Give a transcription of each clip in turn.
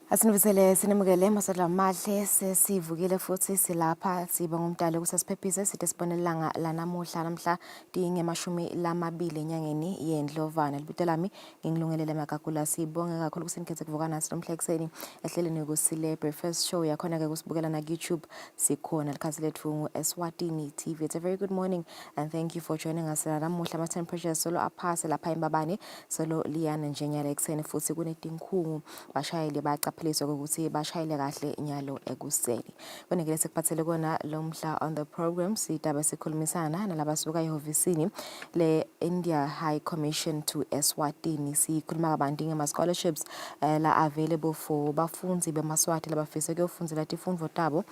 Asinibisele sinimukele masadla mahle sesivukile futhi silapha siba ngumdala kusasiphephise side sibonelanga lanamuhla namhla dingemashumi lamabili enyangeni yeNdlovana libito lami ngingilungelele makakula sibonge kakhulu kusinikhethe kuvuka nasi namhla ekseni ehleleni Kusile breakfast show yakhona ke kusibukela na YouTube sikhona likhasi lethu Eswatini TV. It's a very good morning and thank you for joining us namuhla ama temperatures solo aphase lapha eMbabane solo liyana njenyala ekseni futhi kunetinkhungu bashayeli baqapheliswa ukuthi bashayele kahle nyalo ekuseni. Konekile sekuphathele kona lomhla on the program sidaba sikhulumisana nalabasuka ehofisini le India High Commission to Eswatini sikhuluma kabanti ngema scholarships la available for bafundzi bemaswati labafisa ukuyofundzela tifundvo tabo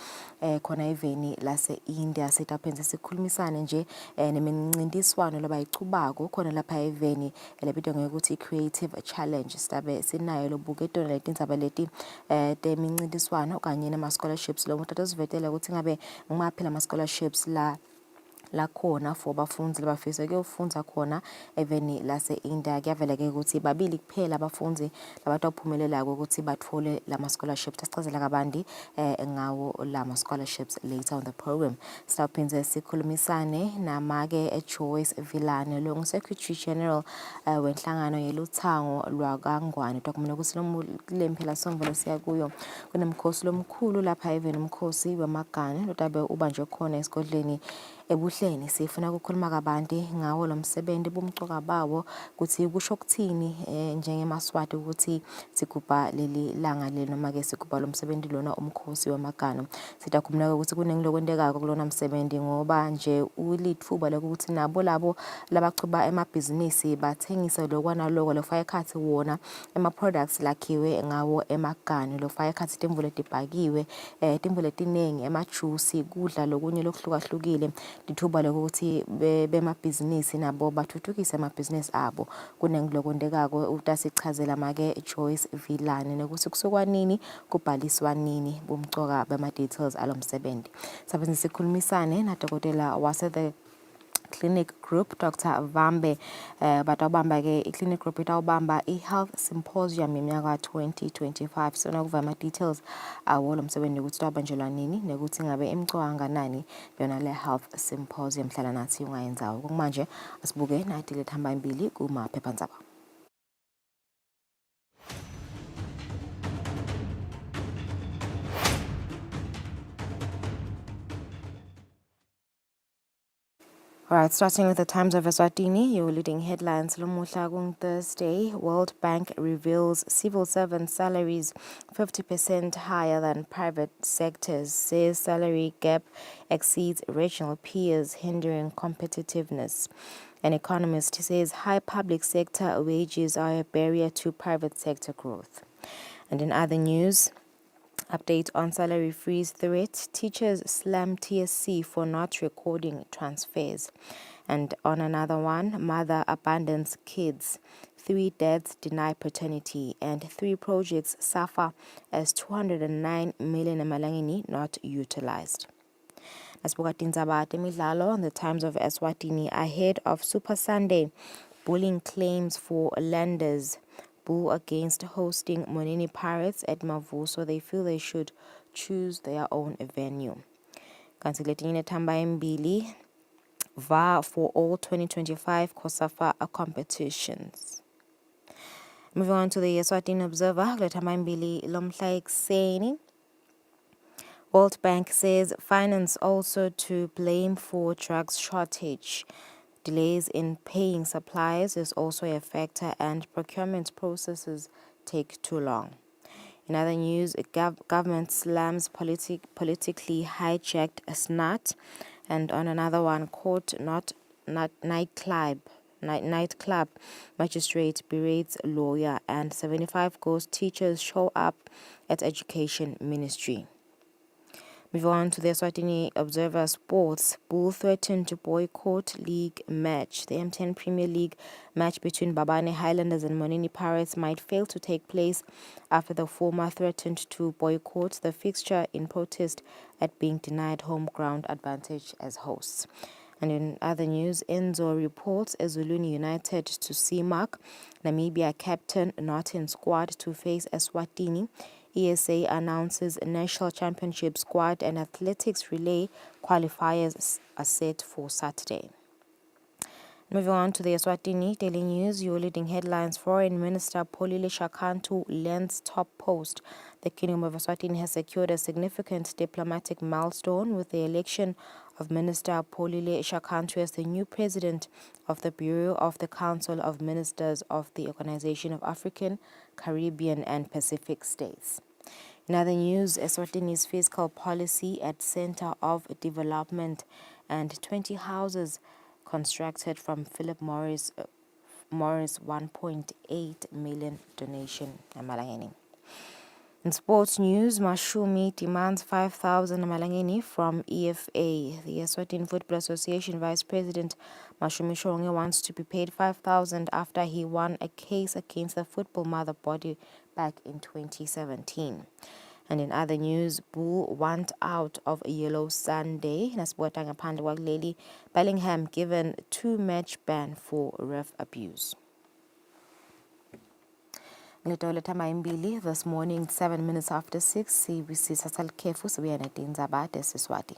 khona eveni lase India sitaphenze sikhulumisane nje nemincintiswano labayichubako khona lapha eveni elebitwa ngokuthi creative challenge sidabe sinayo lobuketo letindzaba leti temincintiswano kanye nama scholarships lo muntu atasivetela ukuthi ngabe ngimaphi lama scholarships la khona for bafundzi labafisa ukuyofundza khona eveni lase India. Kuyavela ke ukuthi babili kuphela abafundzi labatawuphumelela ukuthi bathole lama scholarships. Tasichazela kabanti ngawo lama scholarships later on the program. Sitawuphinze sikhulumisane namake Joyce Villane lo ngu-Secretary General wenhlangano yeluthango lwakangwane takumele ukuthi lempela songo lesiya kuyo kunemkhosi lomkhulu lapha eveni umkhosi wamagane lotabe ubanjwe khona esigodleni ebuhleni. Sifuna ukukhuluma kabanti ngawo lo msebenzi bomcoka bawo ukuthi kusho kuthini njengemaswati ukuthi sigubha leli langa leli noma ke sigubha lo msebenzi lona umkhosi wamagana. Sitakhuluma ukuthi kunelokwendekako kulona msebenzi ngoba nje ulithuba lokuthi nabo labo labachuba emabhizinisi bathengisa lokwana lokho lofaka ekhathi wona ema products lakhiwe ngawo emagana lofaka ekhathi timvule tibhakiwe timvule tinengi ema juice kudla lokunye lokuhlukahlukile lithuba lokuthi bemabhizinisi nabo bathuthukise amabhizinisi abo. Kunelokwendekako utasichazela make Joyce Villane nokuthi kusokwanini kubhaliswa nini bomcoka bama details alomsebenzi. Sabe sikhulumisane na dokotela wase the clinic group Dr. Vambe batawubamba ke i-clinic group itawubamba i-health symposium yeminyaka 2025 so nakuva ama details awo lo msebenzi ukuthi tabanjelwa nini nekuthi ngabe emcoka kanganani yona le health symposium hlala nathi ungayenzawo. Kumanje asibuke nathi lethamba imbili kuma phephandzaba. All right, starting with the Times of Eswatini, your leading headlines. Lomuhla kung Thursday, World Bank reveals civil servant salaries 50% higher than private sectors, says salary gap exceeds regional peers, hindering competitiveness. An economist says high public sector wages are a barrier to private sector growth. And in other news, update on salary freeze threat. Teachers slam TSC for not recording transfers. And on another one, mother abandons kids. 3 deaths deny paternity. And 3 projects suffer as 209 million emalangeni not utilized. Asbukatinzaba temidlalo on the Times of Eswatini ahead of Super Sunday. Bullying claims for lenders. Bull against hosting Monini Pirates at Mavu, so they feel they should choose their own venue. Kansiletini Tamba Mbili, VAR for all 2025 COSAFA competitions. Moving on to the Eswatini Observer, Tamba Mbili Lomhla ekseni. World Bank says finance also to blame for drugs shortage. Delays in paying suppliers is also a factor and procurement processes take too long. In other news, government slams politically hijacked a snat. And on another one, court not nightclub magistrate berates lawyer and 75 ghost teachers show up at education ministry. Move on to the Eswatini Observer Sports. Bull threatened to boycott league match. The M10 Premier League match between Babane Highlanders and Monini Pirates might fail to take place after the former threatened to boycott the fixture in protest at being denied home ground advantage as hosts. And in other news, Enzo reports Ezuluni United to CMAC. Namibia captain not in squad to face Eswatini ESA announces National Championship squad and athletics relay qualifiers are set for Saturday. Moving on to the Eswatini Daily News, your leading headlines: Foreign Minister Polile Shakantu lands top post. The Kingdom of Eswatini has secured a significant diplomatic milestone with the election of Minister Polile Shakantu as the new president of the Bureau of the Council of Ministers of the Organization of African, Caribbean and Pacific States. In other news, Eswatini's fiscal policy at center of development and 20 houses constructed from Philip Morris 1.8 million donation. In sports news, Mashumi demands 5,000 Malangeni from EFA. The Eswatini Football Association Vice President Mashumi Shonge wants to be paid 5,000 after he won a case against the football mother body back in 2017. And in other news, Bull want out of a Yellow Sunday. Nasibotanga Pandwa Lady Bellingham given 2-match ban for ref abuse. This morning, 7 minutes after 6, CBC Sasal Kefu Sabiana Tinzabate Siswati.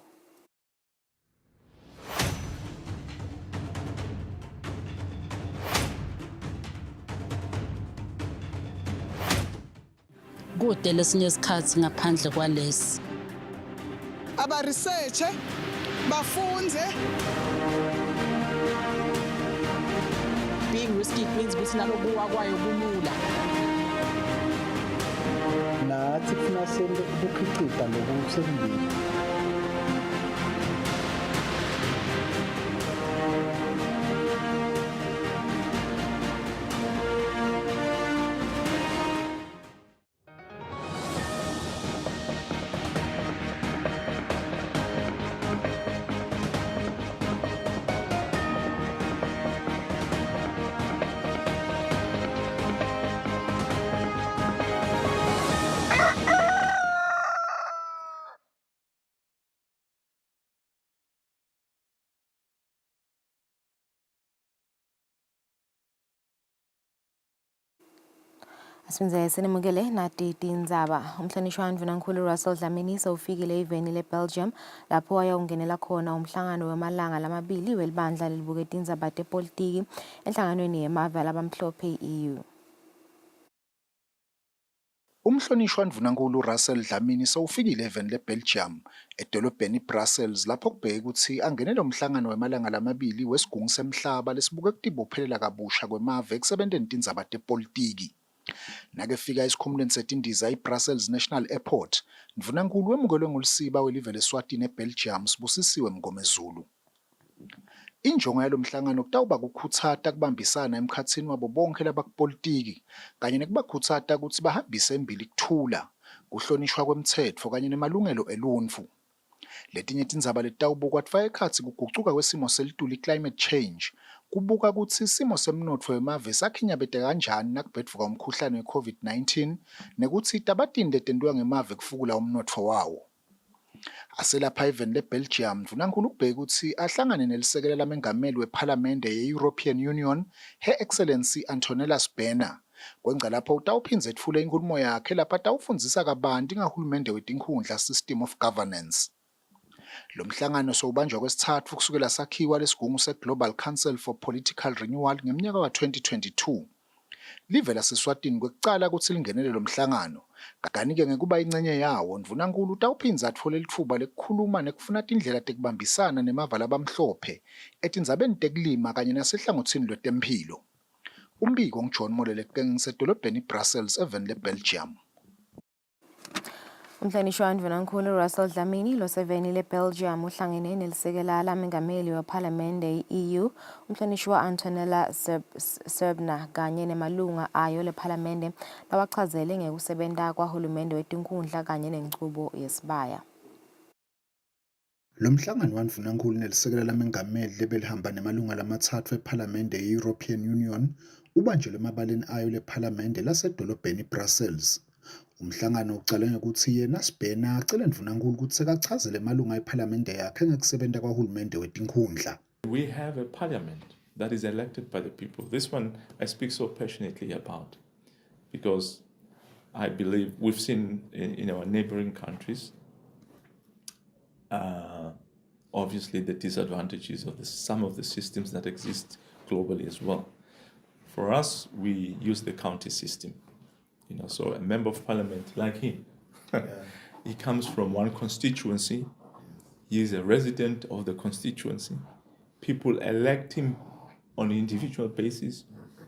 Kude lesinye isikhathi ngaphandle kwalesi aba research bafunze. Being risky means ukuthi nalokuwa kwayo kulula. Nathi kufuna senze ukukhicita lokusembili. Asinze sinimukele nati tinzaba. Umhlonishwa Mvunankhulu Russell Dlamini sewufikile iveni leBelgium lapho wayongenela khona umhlangano wamalanga lamabili welibandla lelibuke tinzaba tepolitiki enhlanganweni yemave labamhlophe EU. Umhlonishwa Mvunankhulu Russell Dlamini sewufikile eveni leBelgium edolobheni Brussels lapho kubheke ukuthi angenele umhlangano wamalanga lamabili wesigungu semhlaba lesibuke kutibophelela kabusha kwemave ekusebenteni tinzaba tepolitiki. Nakefika esikhumulweni setindiza iBrussels National Airport, Mvunankhulu wemukelwe ngulisiba welive leSwatini eBelgium Sibusisiwe Mgomezulu. Injongo yalomhlangano kutawuba kukhutsata kubambisana emkhatsini wabo bonke labakupolitiki kanye nekubakhutsata ukuthi bahambise embili kuthula, kuhlonishwa kwemthetho kanye nemalungelo eluntu. Letinye tindzaba letawubukwa kufaka ekhatsi kugucuka kwesimo selitulu climate change, kubuka kutsi isimo semnotfo wemave sakhinyabete kanjani nakubhedvuka umkhuhlane we-COVID-19 nekutsi tabatini letendiwa ngemave kufukula umnotfo wawo. Aselapha eveni leBelgium, Mvunankhulu kubheka ukuthi ahlangane nelisekela lamengameli wephalamende ye-European Union, Her Excellency Antonella Sberner. Kwenza lapho utawuphindze etfule inkulumo yakhe lapho atawufundzisa kabanti ngahulumende wetinkhundla system of governance. Lo mhlangano sowubanjwa kwesithathu kusukela sakhiwa lesigungu se-Global Council for Political Renewal ngeminyaka wa-2022. Live laseSwatini kwekucala ukuthi lingenele lo mhlangano, kanti-ke ngekuba ingcenye yawo, Mvunankhulu utawuphindze atfole litfuba lekukhuluma nekufuna tindlela tekubambisana nemava labamhlophe etindzabeni tekulima kanye nasehlangotsini lwetemphilo. Umbiko ngiJohn Moleleke ngisedolobheni Brussels eveni leBelgium. Umhlonishwa Mvunankhulu Russell Dlamini loseveni leBelgium uhlangene nelisekela lamengameli wephalamende EU, umhlonishwa Antonella Sberner kanye nemalunga ayo lephalamende lawachazele ngekusebenta kwahulumende wetinkhundla kanye nenchubo yesibaya. Lo mhlangano waMvunankhulu nelisekela lamengameli lebelihamba nemalunga lamathathu ephalamende ye-European Union ubanjelwe emabaleni ayo lephalamende lasedolobheni Brussels. Umhlangano ucale ngokuthi yena Sberner acele Mvunankhulu ukuthi sekachazele emalunga ephalamende yakhe ngekusebenta kwahulumende wetinkhundla. We have a parliament that is elected by the people. This one I speak so passionately about because I believe we've seen in our neighboring countries, obviously the disadvantages of some of the systems that exist globally as well. For us, we use the county system. So a member of parliament like him, he comes from one constituency. He is a resident of the constituency. People elect him on an individual basis,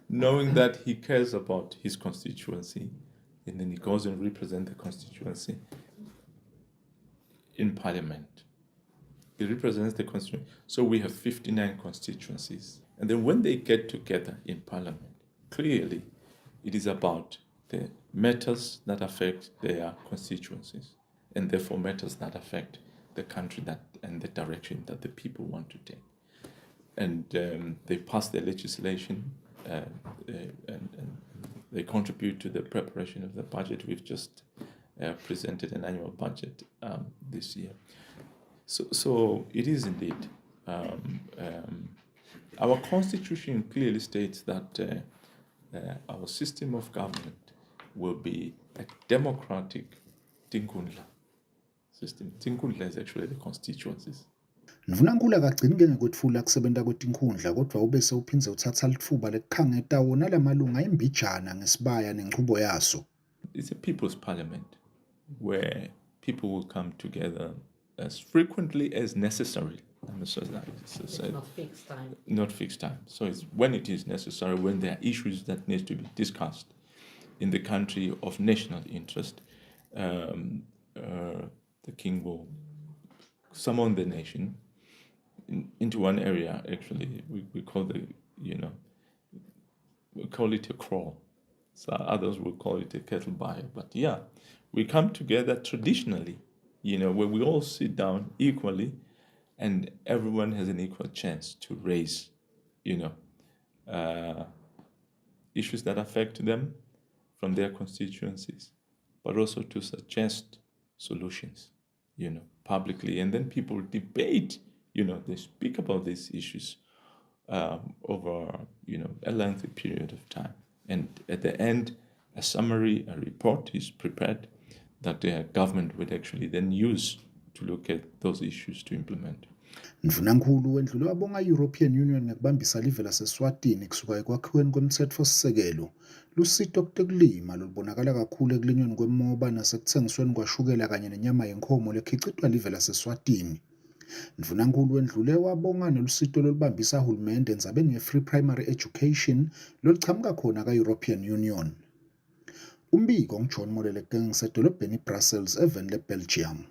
knowing that he cares about his constituency, and then he goes and represents the constituency in parliament. He represents the constituency. So we have 59 constituencies. And then when they get together in parliament, clearly it is about the matters that affect their constituencies, and therefore matters that affect the country and the direction that the people want to take. And they pass their legislation and they contribute to the preparation of the budget. We've just presented an annual budget this year. So it is indeed. Our constitution clearly states that our system of government will be a democratic Tinkundla system. Tinkundla is actually the constituencies. Mvunankulu akagcini-ke ngekwetfula kusebenta kwetinkhundla kodwa ube sewuphindze uthatha litfuba lekukhangeta wona lamalunga embijana ngesibaya nenchubo yaso. It's a people's parliament where people will come together as frequently as necessary. Not fixed time. Not fixed time. So it's when it is necessary, when there are issues that need to be discussed in the country of national interest, the king will summon the nation into one area. Actually, we call we call it a crawl. So others will call it a kettle buyer. But yeah, we come together traditionally, where we all sit down equally, and everyone has an equal chance to raise, issues that affect them from their constituencies, but also to suggest solutions, publicly. And then people debate, they speak about these issues over, a lengthy period of time. And at the end, a summary, a report is prepared that the government would actually then use to look at those issues to implement. Mvunankulu wendlule wabonga European Union ngekubambisa live lase-Eswatini kusuka ekwakhiweni komtsetfosisekelo lusito kutekulima lolubonakala kakhulu ekulinyweni kwemoba nasekuthengisweni kwashukela kanye nenyama yenkhomo lekhicitwa live lase-Eswatini. Mvunankulu wendlule wabonga nelusito lolubambisa hulumende endzabeni ye-free primary education loluchamuka khona ka-European Union. Umbiko ngiJohn Moleleke ngisedolobheni iBrussels eveni leBelgium.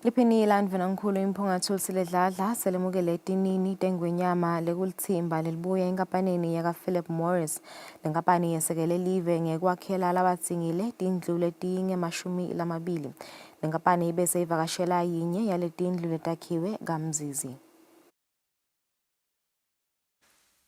Liphinila Mvunankulu imphunga Kusile Dladla selemukele etinini tengwenyama lekulitsimba lelibuya enkampanini yaka Philip Morris. Lenkampani yesekele live ngekwakhela labatsingile tindlu letingemashumi. Lenkampani ibese ivakashela yinye yaletindlu letakhiwe kaMzizi.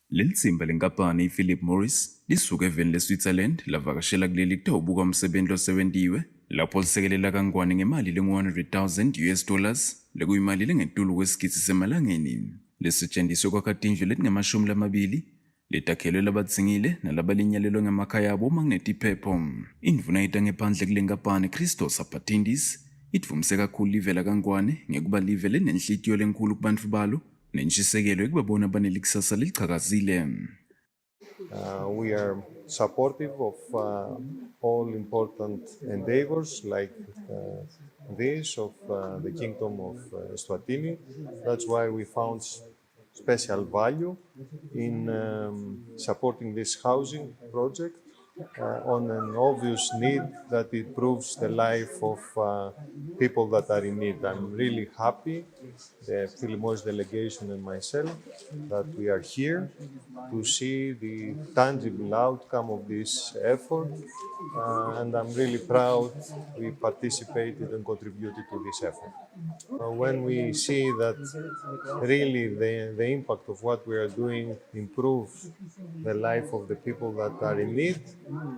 Lelitsimba lenkampani Philip Morris lisuka eveni leSwitzerland lavakashela kuleli kutobuka umsebenzi losebentiwe lapho lisekelela kangwane ngemali $100,000 lekuyimali lengetulu kwesigidi semalangeni lesetshenziswe kwakha tindlu letingamashumi letakhelwe labatsingile nalabalinyalelwe ngemakhaya abo magnetiphepho. Indvuna ita ngephandle kule nkampani Christos Apatindis itfumse kakhulu live lakangwane ngekuba live lenenhlitiyo lenkulu kubantfu balo nentshisekelo ekubabona banelikusasa lelichakazile. We are supportive of all important endeavors like this of the Kingdom of Eswatini. That's why we found special value in supporting this housing project on an obvious need that it improves the life of people that are in need. I'm really happy, the Philip Morris delegation and myself, that we are here to see the tangible outcome of this effort, and I'm really proud we participated and contributed to this effort. When we see that really the impact of what we are doing improves the life of the people that are in need,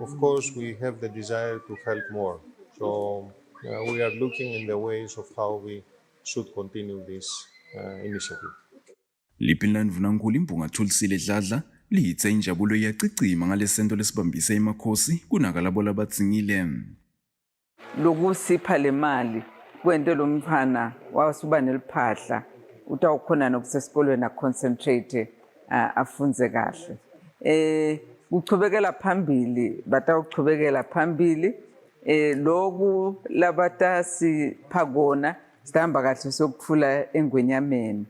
of course we have the desire to help more. So we are looking in the ways of how we should continue this initiative. Liphinila Mvunankulu imphunga Kusile Dladla lithe injabulo iyacicima ngalesento lesibambise emakhosi kunakalabo labatsingile. Lokusipha le mali kwente lo mfana wasuba neliphahla utawukhona nokusesikolweni na concentrate afunze kahle. Uchubekela phambili batawuchubekela phambili loku labatasi phakona sihamba kahle sokufula engwenyameni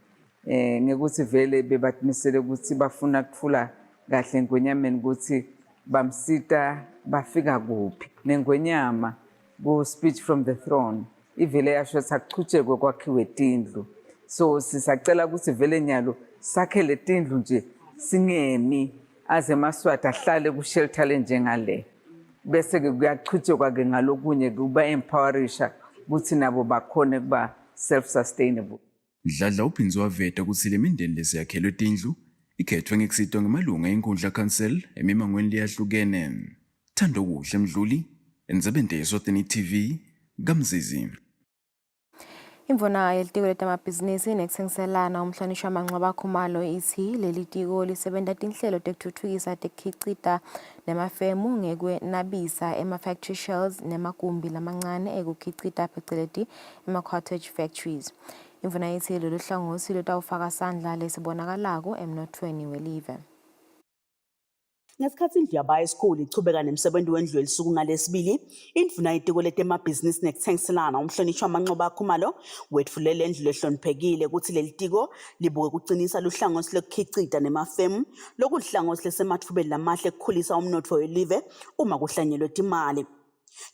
ngekuthi vele bebathimisele ukuthi bafuna ukufula kahle engwenyameni ukuthi bamsita bafika kuphi nengwenyama go speech from the throne ivele yasho sakuchutshekwe kwakhiwe tindlu so sisacela ukuthi vele nyalo sakhele tindlu nje singemi aze maswati ahlale kushelter lenjengale bese ke kuyachutshekwa ke ngalokunye kuba empowerisha ukuthi nabo bakhone kuba self sustainable. Dladla uphinzwe waveta ukuthi le mindeni lesiyakhelwe tindlu ikhethwe ngekusitwa ngemalunga enkundla council emimangweni liyahlukene. Thando kuhle Mdluli, India-Eswatini TV, Kamzizi. Imvuna yelitiko letamabhizinisi nekuthengiselana umhlonishwa Manqoba Khumalo ithi leli tiko lisebenta tinhlelo tekutfutfukisa tekukhicita nemafemu ngekwenabisa ema-factory shells nemagumbi lamancane ekukhicita pheceleti ema-cottage factories. Imvuna ithi lolu hlangothi lutawufaka sandla lesibonakalako emnothweni welive. Ngesikhathi indlu yabaye esikhulu ichubeka nemsebenzi wendlu elisuku ngalesibili, indvuna yetiko letemabhizinisi nekuthengiselana umhlonishwa Manqoba Khumalo wetfulele endlu lehloniphekile ukuthi leli tiko libuke kucinisa luhlangothi lekukhicita nemafemu lokuhlangothi lesemathubeni lamahle ekukhulisa umnotfo welive uma kuhlanyelwe timali.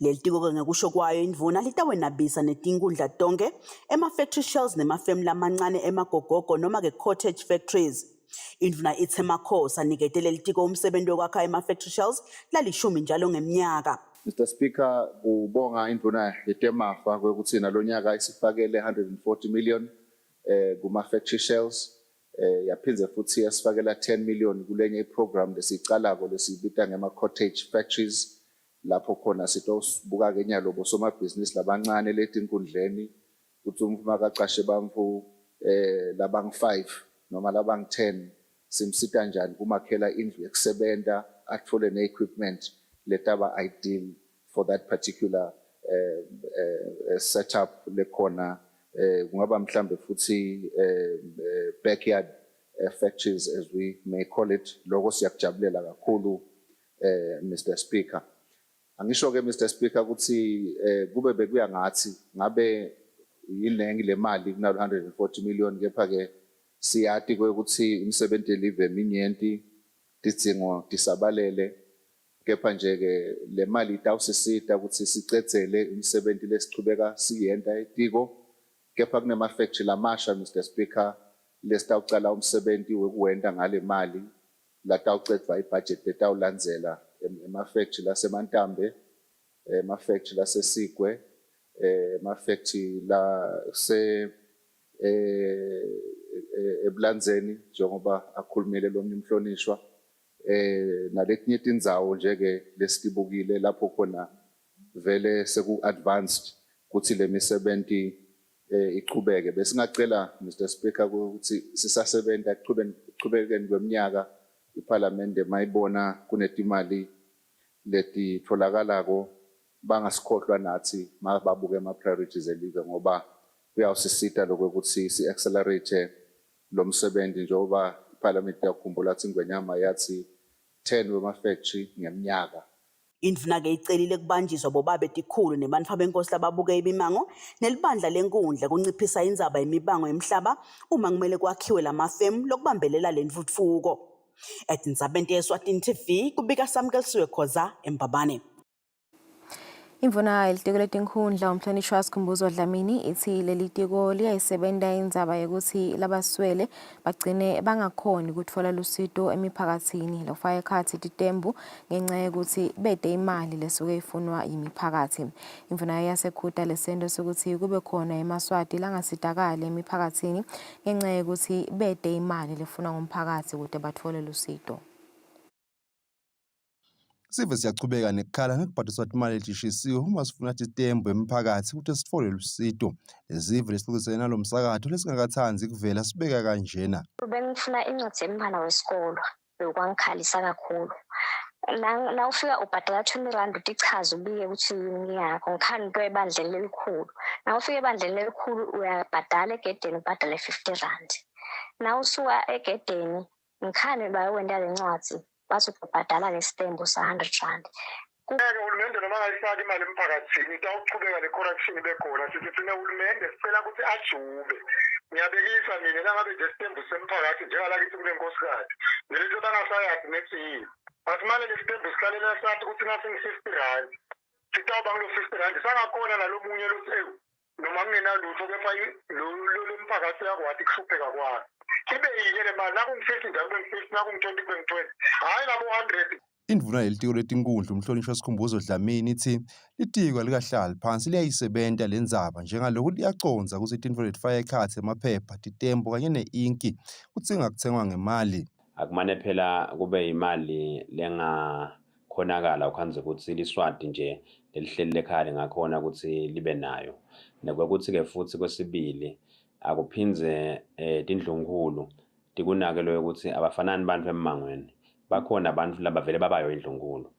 Leli tiko ke ngekusho kwayo indvuna litawenabisa netinkundla tonke ema-factory shells nemafemu lamancane emagogogo noma ke cottage factories. Indvuna ithe makhosi anikete leli tiko umsebenzi wokwakha ema-factory shells lalishumi njalo ngeminyaka. Mr. Speaker, ubonga indvuna yetemafa kwekuthi nalonyaka isifakele 140 million kuma-factory shells yaphinze futhi yasifakela 10 million kulenye iprogram lesicalako lesibita ngema-cottage factories lapho khona sitosibuka ke nyalo bosomabhizinisi labancane letinkundleni ukuthi uma kaqashe bamfu labang-5 noma labang-10 simsita njani kumakhela indlu yekusebenta athole ne-equipment letaba ideal for that particular setup lekhona kungaba mhlambe futhi backyard factories as we may call it. Loko siyakujabulela kakhulu Mr. Speaker. Angisho ke Mr. Speaker ukuthi kube bekuya ngathi ngabe yinengi le mali kuna 140 million kepha ke siyati ukuthi imisebenzi elive eminyenti tidzingo tisabalele kepha nje ke le mali itawusisita ukuthi sicedzele imisebenzi lesichubeka siyenta etiko kepha kunema factory lamasha Mr. Speaker lesitawucala umsebenzi wekuwenta ngale mali latawucedwa ibudget letawulandzela ema-factory lasemantambe ema-factory lasesigwe ema-factory lase ebulandzeni njengoba akhulumile lo mhlonishwa naletinye tindzawo nje ke lesitibukile lapho khona vele seku advanced ukuthi le misebenzi iqhubeke bese ngacela Mr. Speaker ukuthi sisasebenta iqhubekeni kweminyaka iParliament mayibona kunetimali letitfolakalako bangasikhohlwa nathi mababuke ama priorities elive ngoba kuyawusisita lokho ukuthi si accelerate lo msebenzi njengoba iParliament yakukhumbula ukuthi ingwenyama yathi 10 wema factory ngeminyaka. Indvuna ke icelile kubanjiswa bobabe tikhulu nebantfu benkosi lababuke imimango nelibandla lenkundla kunciphisa indzaba yemibango emhlaba uma kumele kwakhiwe lamafemu lokubambelela lentfutfuko. India-Eswatini TV kubika Samkelisiwe Khoza eMbabane. Imvuna yelitiko letinkhundla umhlonishwa Sikhumbuzo Dlamini ithi leli tiko liyayisebenta indzaba yokuthi labaswele bagcine bangakhoni ukutfola lusito emiphakathini lofaka ekhatsi titembu ngenxa yokuthi bede imali lesuke ifunwa yimiphakathi. Imvuna yasekhuta lesento sokuthi kube khona emaswati langasitakali emiphakathini ngenxa yokuthi bede imali lefunwa ngumphakathi ukuze bathole lusito. Sive siyachubeka nekukhala ngekubhadiswa imali etishisiwe uma sifuna titembu emphakathi ukuthi sithole lusito. Lezive lesixoxisene nalomsakatho lesingakathanzi kuvela sibeka kanjena. Bengifuna incwadi yemphala wesikolo bekwangikhalisa kakhulu. Na ufika ubhadala 20 rand ukuthi ichaze ubike ukuthi yini yakho ngikhani into ebandleni elikhulu. Na ufika ebandleni elikhulu uyabhadala egedeni ubhadale 50 rand. Na usuka egedeni ngikhani bayowenda lencwadi bathi ubhadala nesitembu sa100 rand. Uhulumende noma ngayifaka imali emphakathini itawuchubeka le corruption bekhona sithi thina uhulumende sicela ukuthi ajube. Ngiyabekisa mina langabe nje sitembu semphakathi njengalakithi kule nkosikazi. Ngilethe bangasayazi nethi yini. Asimane lesitembu sihlalela sathi ukuthi nasi ngi50 rand. Sitawuba ngilo 50 rand sangakhona nalomunye lothi noma kungenalutho kepha lo mphakathi yakwathi kushupheka kwakhe. Kibe yike le mali nakungi50 njalo ngi50 nakungi20 kwengi20. Hayi labo 100. Indvuna yelitiko letinkundla umhlonishwa Sikhumbuzo Dlamini ithi litiko alikahlali phansi liyayisebenta le ndzaba njengaloku liyaconza kutsi tintfo letifaka ekhatsi emaphepha titembu kanye ne-inki kutsi ngakutsengwa ngemali. Akumane phela kube imali lengakhonakala ukhanze ukuthi liswati nje lelihleli lekhaya ngakhona ukuthi libe nayo. Nekwekuthi ke futhi kwesibili akuphinze tindlunkulu tikunake lo ukuthi abafanani bantu emangweni. Bakhona abantu laba vele babayo indlunkulu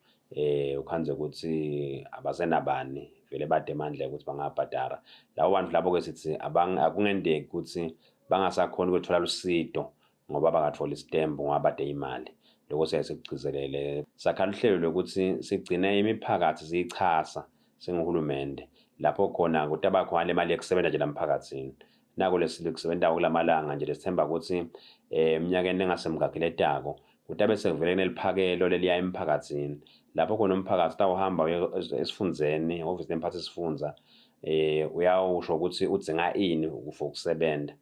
ukhanze ukuthi abasenabani vele bade amandla ukuthi bangabhadara labo bantu labo ke sithi akungendeki ukuthi bangasakhona ukuthola lusido ngoba bangathola isitembu ngoba bade imali lokho siyasikucizelele sakhala uhlelo lokuthi sigcine imiphakathi siyichasa singuhulumende lapho khona ukuthi abakhona le mali yokusebenza nje lamphakathini nako lesisebenza kulamalanga nje lesithemba ukuthi eminyakeni engasemgagiletako ukuthi abe sekuvele neliphakelo leliya emphakathini lapho khona umphakathi tawuhamba esifundzeni office lemphathi sifundza uyawusho ukuthi udzinga ini for ukusebenza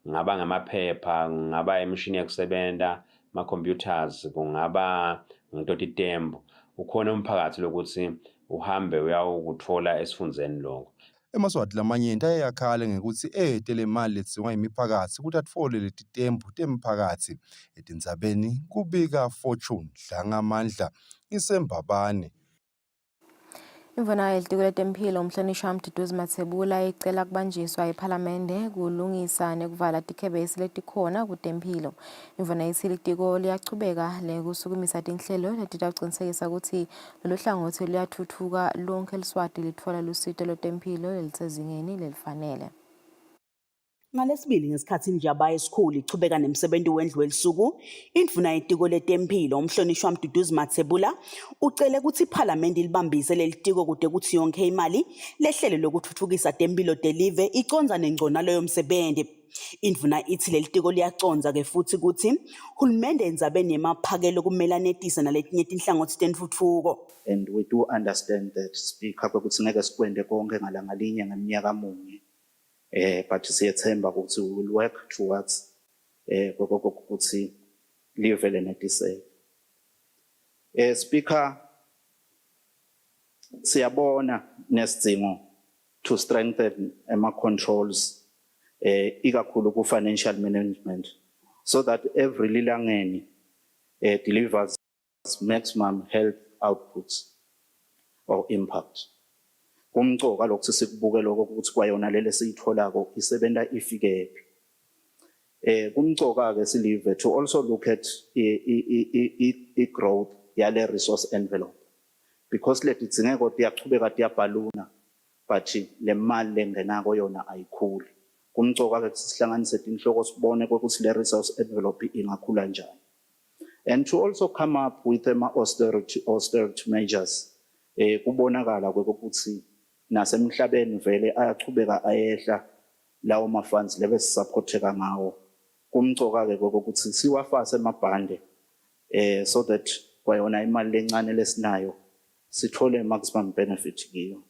ngaba ngamaphepha ngaba imishini yokusebenza ma computers kungaba ngintoti tembu ukhona umphakathi lokuthi uhambe uyawuthola esifundzeni lokho. EmaSwati lamanyenti ayakhale ngekuthi le mali ledzingwa yimiphakatsi ukuthi atfole letitembu temphakatsi etindzabeni kubika Fortune Dlangamandla isembabane. Imvuna yelitiko letemphilo umhlonishwa Mduduzi Mathebula icela kubanjiswa ephalamende kulungisa nekuvala tikhebesi letikhona kutemphilo. Imvuna yithi litiko liyachubeka lekusukumisa tinhlelo letitawucinisekisa ukuthi lolu hlangothi luyathuthuka lonke eliswati litfola lusito lwetemphilo lelisezingeni lelifanele. Ngalesibili ngesikhathi injaba esikhulu ichubeka nemsebenzi wendlu elisuku indvuna yetiko letempilo umhlonishwa Mduduzi Mathebula ucele ukuthi iPhalamende libambise lelitiko kude kuthi yonke imali lehlelo lokuthuthukisa tempilo delive iconza nengconalo yomsebenzi. Indvuna ithi lelitiko liyaconza ke futhi ukuthi hulumende endzabeni yemaphakelo kumelanetisa naletinye tinhlangothi tentfutfuko. And we do understand that speaker ukuthi ngeke sikwende konke ngalanga linye ngeminyaka munye. But siyethemba ukuthi we will work towards ukuthi live lenetise. Speaker, siyabona nesidingo to strengthen controls ikakhulu ku financial management so that every lilangeni delivers maximum health outputs or impact. Kumcoka lokho sikubuke lokho ukuthi kwayona lele siyitholako isebenta ifike ephi. Kumcoka ke silive to also look at growth yale resource envelope because letidingeko tiyachubeka tiyabhaluna but le mali lengenako yona ayikhuli. Kumcoka ke sihlanganise tinhloko sibone ukuthi le resource envelope ingakhula njani. And to also come up with austerity measures kubonakala ukuthi nasemhlabeni vele ayachubeka ayehla lawo mafunds lebe sisupporteka ngawo. Kumcoka ke ukuthi siwafase emabhande so that kwayona imali lencane lesinayo sithole maximum benefit kiyo.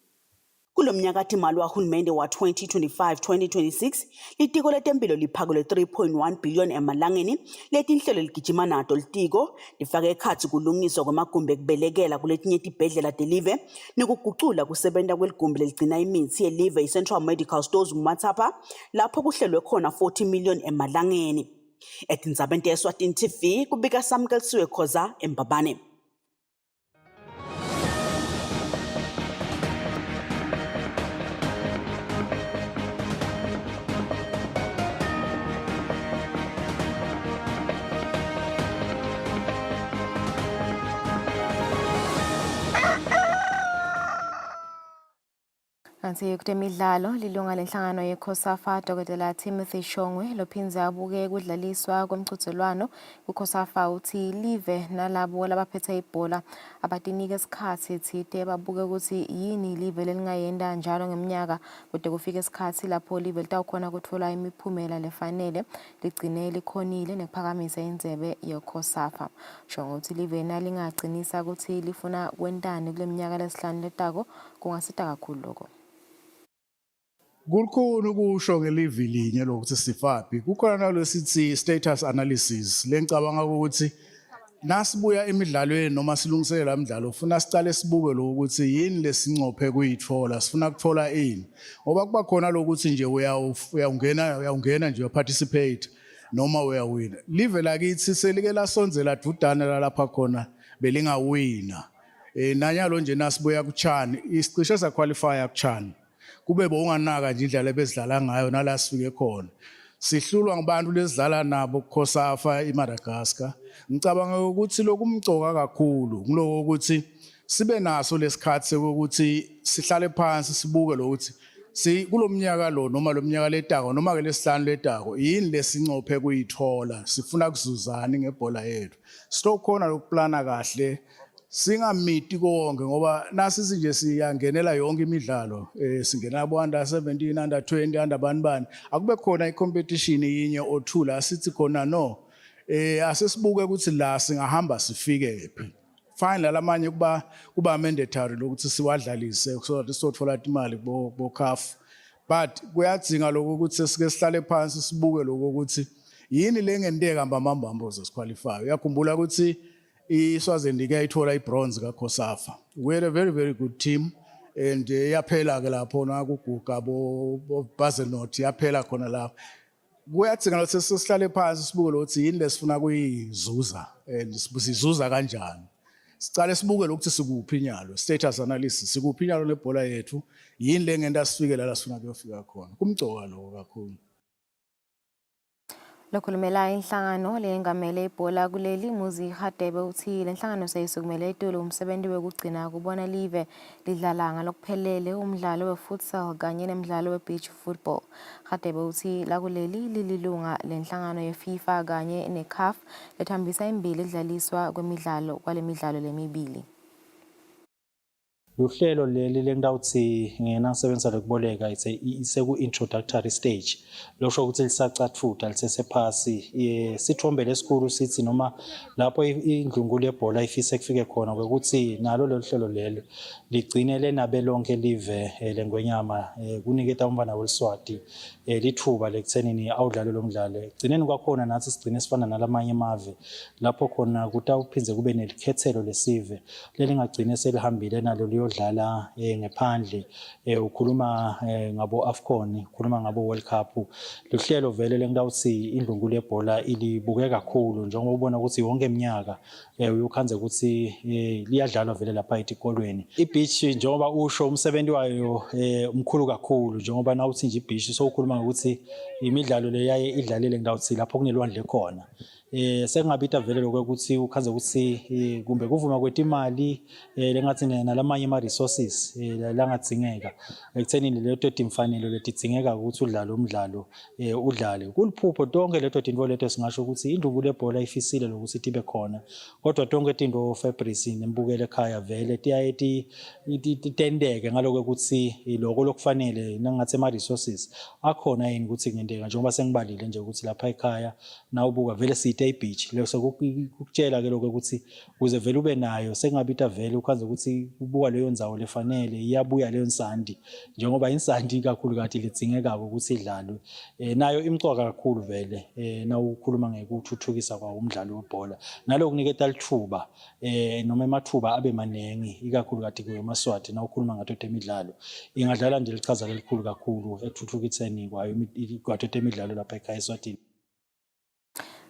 Kulomnyaka imali wahulumende wa 2025-2026 litiko letempilo liphakule 3.1 billion emalangeni letinhlelo ligijima nato litiko lifake ekhatsi kulungiswa kwamagumbi ekubelekela kuletinye tibhedlela delive nikugucula kusebenta kweligumbi leligcina imithi yelive i-Central Medical Stores kuMathapha lapho kuhlelwe khona 40 million emalangeni. Etindzabeni Eswatini TV kubika Samkelisiwe Khoza eMbabane. Kanti kutemidlalo lilunga lenhlangano yeCOSAFA Dr. Timothy Shongwe lophinze abuke kudlaliswa kwemqhudelwano kuCOSAFA uthi live nalabo labaphethe ibhola abatinika isikhathi ethide babuke ukuthi yini live lelingayenda njalo ngeminyaka kude kufike isikhathi lapho live litawukhona kuthola imiphumela lefanele ligcine likhonile nekuphakamisa indzebe yeCOSAFA. Shongwe uthi live nalingaqinisa ukuthi lifuna kwentani kule minyaka lesihlanu letako kungasita kakhulu lokho. Kukhulu kusho ngelivi linye lokuthi sifaphi kukhona nalesithi status analysis lengicabanga ukuthi nasibuya emidlalweni noma silungiselela imidlalo ufuna sicale sibuke lokuthi yini lesincophe kuyithola sifuna kuthola ini ngoba kuba khona lokuthi nje uyawungena nje uyaparticipate noma uyawina live lakithi selike lasonzela dudana lapha khona belingawina nanyalo nje nasibuya kuchani isicishe saqualify kuchani kube bonganaka nje indlela bezidlala ngayo nala sifike khona sihlulwa ngabantu lesidlala nabo kuCOSAFA eMadagascar ngicabanga ukuthi lokumcoka kakhulu kuloko ukuthi sibe naso lesikhathi sokuthi sihlale phansi sibuke lokuthi kulomnyaka lo noma lomnyaka letako noma ke lesihlanu letako yini lesincophe kuyithola sifuna kuzuzana ngebhola yethu sitokhona lokuplana kahle singamiti konke ngoba nasi nje siyangenela yonke imidlalo singena abo under 17 under 20 under bani akube khona icompetition yinye o2 la sithi khona no asesibuke ukuthi la singahamba sifike phi final lamanye kuba mandatory lokuthi siwadlalise so that sothola imali bo CAF but kuyadzinga lokho ukuthi sike sihlale phansi sibuke lokho ukuthi yini lengenteka mbambambo zesiqualify uyakhumbula ukuthi iSwaziland yayithola ibronze kaCOSAFA we had a very good team and yaphela ke lapho na kuguga bo Bazenot yaphela khona lapho kuyadzinga ukuthi sihlale phansi sibuke ukuthi yini lesifuna kuyizuza and sizuza kanjani sicale sibuke ukuthi sikuphi inyalo status analysis sikuphi inyalo lebhola yethu yini lengenta sifikela la sifuna kuyofika khona kumcoka lokho kakhulu. Lokhulumela inhlangano lengamele ibhola kuleli Muzi Hadebe uthi lenhlangano seyisukumele itolo umsebenzi wekugcina kubona live lidlala ngalokuphelele umdlalo wefutsal kanye nemidlalo webeach football. Hadebe uthi lakuleli lililunga lenhlangano yeFIFA kanye neCAF lethambisa imbili edlaliswa kwemidlalo kwalemidlalo lemibili. Luhlelo leli lengawuthi ngena ngisebenzisa lokuboleka iseku introductory stage losho ukuthi lisacatfuta lisesephasi sithombe lesikhulu sithi noma lapho indlungu lebhola ifise kufike khona ukuthi nalo lohlelo lelo ligcinele nabe lonke live lengwenyama kuniketa umfana weLswati lithuba lekuthenini awudlale lo mdlalo egcineni kwakhona nathi sigcine sifana nalamanye amave lapho khona kutawuphinze kube nelikhethelo lesive lelingagcine selihambile nalo liyodlala ngephandle ukhuluma ngabo AFCON ukhuluma ngabo World Cup luhlelo vele lengawuthi indlungu lebhola ilibuke kakhulu njengoba ubona ukuthi wonke eminyaka uyokhanze ukuthi liyadlalwa vele lapha etikolweni ibeach njengoba usho umsebenzi wayo umkhulu kakhulu njengoba nawuthi nje ibeach sokukhuluma ukuthi imidlalo leyaye idlalile ngawuthi lapho kunelwandle khona sekungabita vele lokuthi ukhanze ukuthi kumbe kuvuma kwetimali lengathi nalamanye ama resources langadzingeka ekuthenini leto timfanelo letidingeka ukuthi udlale umdlalo udlale kuliphupho tonke leto tinto leto singasho ukuthi indlungu lebhola ifisile lokuthi tibe khona kodwa tonke tinto Fabrice nembukele ekhaya vele tiyaye titendeke ngaloko ukuthi lokho lokufanele nangathi ama resources akhona yini ukuthi kungenteka njengoba sengibalile nje ukuthi lapha ekhaya nawubuka vele day beach leso kukutshela ke lokho ukuthi uze vele ube nayo sengabita vele ukhanze ukuthi ubuka leyo ndzawo lefanele iyabuya leyo nsandi njengoba insandi kakhulu kade lidingeka ukuthi idlalwe nayo imcoka kakhulu vele nawukhuluma ngekuthuthukisa kwa umdlalo webhola nalo kuniketa lithuba noma emathuba abe manengi ikakhulu kade kuyemaswati nawukhuluma ngato temidlalo ingadlala nje lichaza elikhulu kakhulu ekuthuthukiseni kwayo kwato temidlalo lapha ekhaya eSwatini.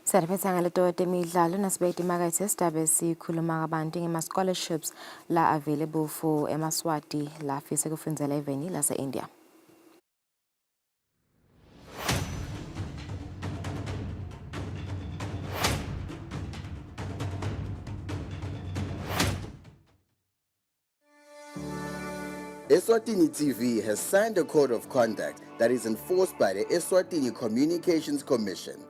Siyaphetha ngaleto temidlalo nasibeyita imakethe esidabe sikhuluma ngabantu ngema-scholarships la available for emaswati la afise kufundzela eveni lase-India. Eswatini TV has signed a code of conduct that is enforced by the Eswatini Communications Commission.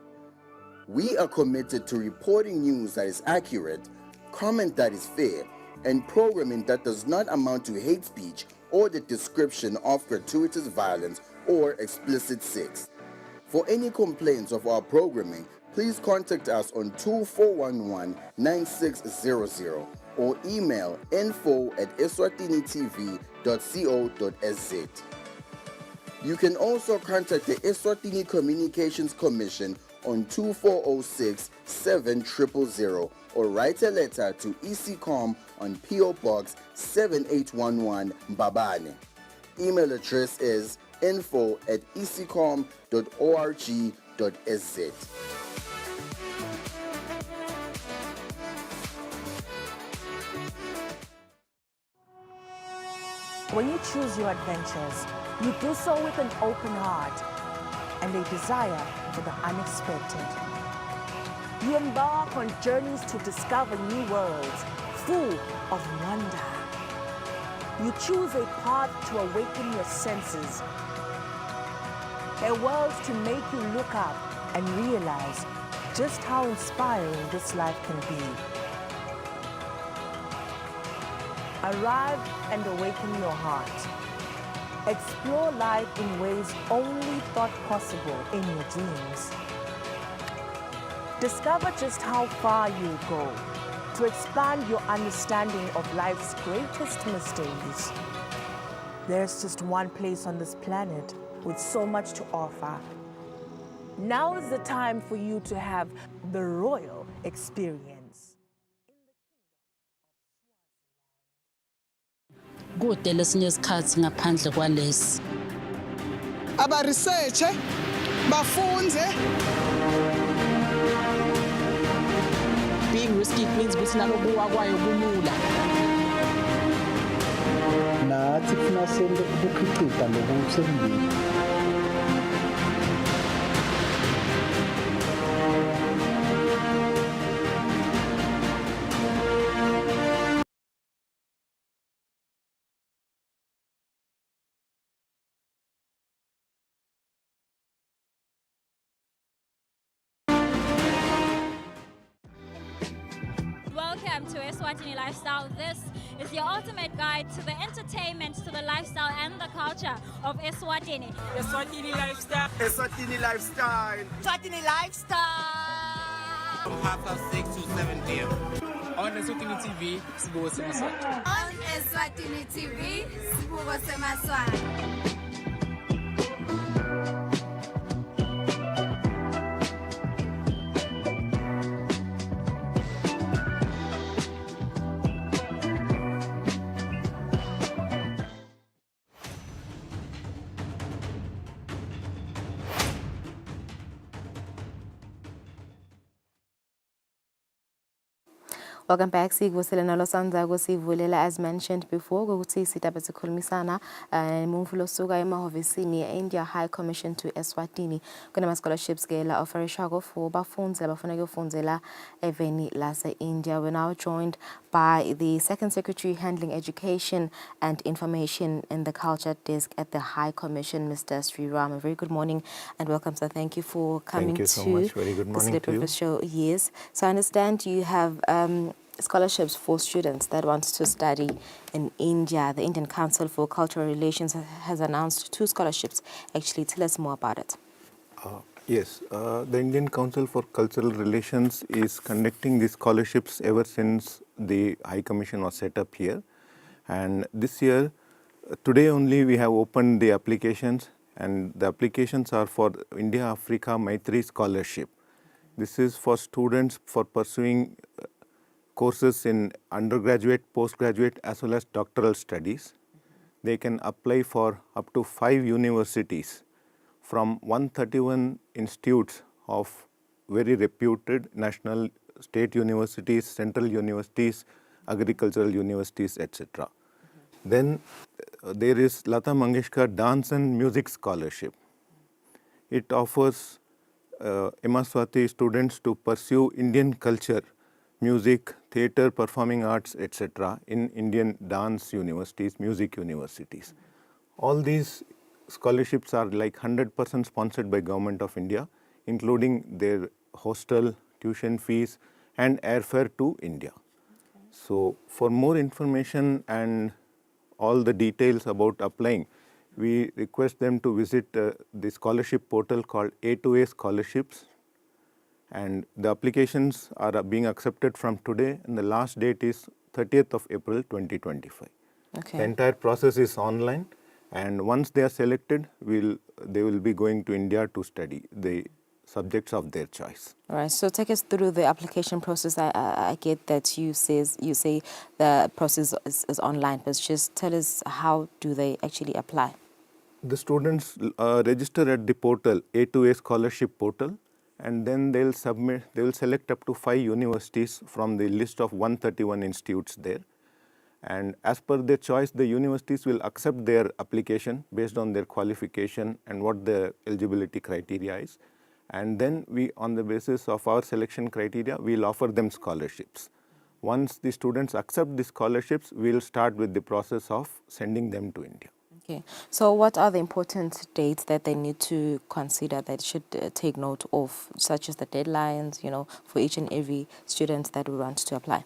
We are committed to reporting news that is accurate, comment that is fair, and programming that does not amount to hate speech or the description of gratuitous violence or explicit sex. For any complaints of our programming, please contact us on 2411-9600 or email info@eswatinitv.co.za. You can also contact the Eswatini Communications Commission on 2406-7000 or write a letter to ECCOM on PO Box 7811 Mbabane. Email address is info@ecom.org.sz. When you choose your adventures, you do so with an open heart and a desire for the unexpected. You embark on journeys to discover new worlds full of wonder. You choose a path to awaken your senses, a world to make you look up and realize just how inspiring this life can be. Arrive and awaken your heart. Explore life in ways only thought possible in your dreams. Discover just how far you'll go to expand your understanding of life's greatest mysteries. There's just one place on this planet with so much to offer. Now is the time for you to have the royal experience. Kude lesinye isikhathi ngaphandle kwalesi. Aba-researche, bafunze. Being risky means ukuthi nalokuwa kwayo kulula. nathi kufuna sente ukukhiqiza lokusemndeni. Welcome to Eswatini Lifestyle. This is your ultimate guide to the entertainment, to the lifestyle and the culture of Eswatini. Eswatini Lifestyle. Eswatini Lifestyle. Eswatini Lifestyle. From 6:30 to 7 p.m. On Eswatini TV, Sibuko Semaswati. On Eswatini TV, Sibuko Semaswati. Welcome back. Kusile nalosanza kusivulela as mentioned before ukuthi sitabe sikhulumisana mumfulo suka emahhovisini India High Commission to Eswatini kunama scholarships ke la offerishako for bafundzi labafuna ukufundela eveni lase India. We're now joined by the Second Secretary handling Education and Information in the Culture Desk at the High Commission, Mr. Sriram. A very good morning and welcome, sir. Thank you for coming to Very good morning to the show. Yes. So I understand you have scholarships for students that want to study in India. The Indian Council for Cultural Relations has announced 2 scholarships. Actually, tell us more about it. Yes, the Indian Council for Cultural Relations is conducting these scholarships ever since the High Commission was set up here. And this year, today only we have opened the applications, and the applications are for India-Africa Maitri Scholarship. This is for students for pursuing courses in undergraduate, postgraduate as well as doctoral studies. They can apply for up to 5 universities from 131 institutes of very reputed national, state universities, central universities, agricultural universities, etc. Then there is Lata Mangeshkar Dance and Music Scholarship. It offers Emma Swati students to pursue Indian culture music, theatre, performing arts, etc. in Indian dance universities, music universities. All these scholarships are like 100% sponsored by Government of India, including their hostel, tuition fees and airfare to India. So for more information and all the details about applying, we request them to visit the scholarship portal called A2A Scholarships, and the applications are being accepted from today and the last date is 30th of April 2025. Okay. The entire process is online, and once they are selected, they will be going to India to study the subjects of their choice. All right, so take us through the application process. I get that you say the process is online, but just tell us, how do they actually apply? The students register at the portal, A2A Scholarship portal, and then they will select up to 5 universities from the list of 131 institutes there. And as per their choice, the universities will accept their application based on their qualification and what the eligibility criteria is. And then we, on the basis of our selection criteria, we'll offer them scholarships. Once the students accept the scholarships, we'll start with the process of sending them to India. Okay, so what are the important dates that they need to consider, that should take note of, such as the deadlines, for each and every student that we want to apply?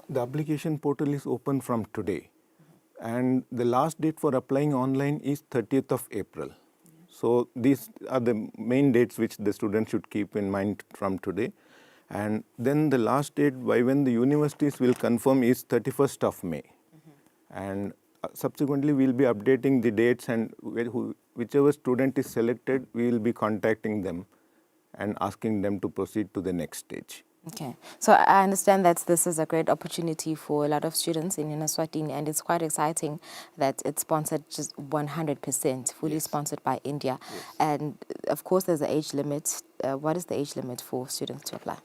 The application portal is open from today, and the last date for applying online is 30th of April. So these are the main dates which the students should keep in mind from today. And then the last date by when the universities will confirm is 31st of May. And subsequently we will be updating the dates, and whichever student is selected, we will be contacting them and asking them to proceed to the next stage. Okay, so I understand that this is a great opportunity for a lot of students in Eswatini, and it's quite exciting that it's sponsored just 100%, fully sponsored by India. Yes. And of course, there's an age limit. What is the age limit for students to apply?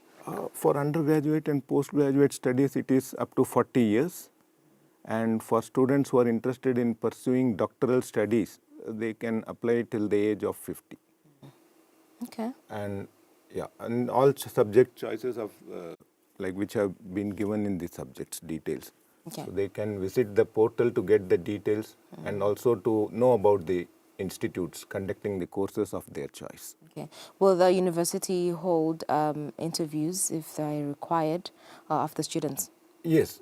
For undergraduate and postgraduate studies, it is up to 40 years. And for students who are interested in pursuing doctoral studies, they can apply till the age of 50. Okay. And yeah, and all subject choices of which have been given in the subjects details. Okay. So they can visit the portal to get the details and also to know about the institutes conducting the courses of their choice. Okay. Will the university hold interviews if they are required of the students? Yes.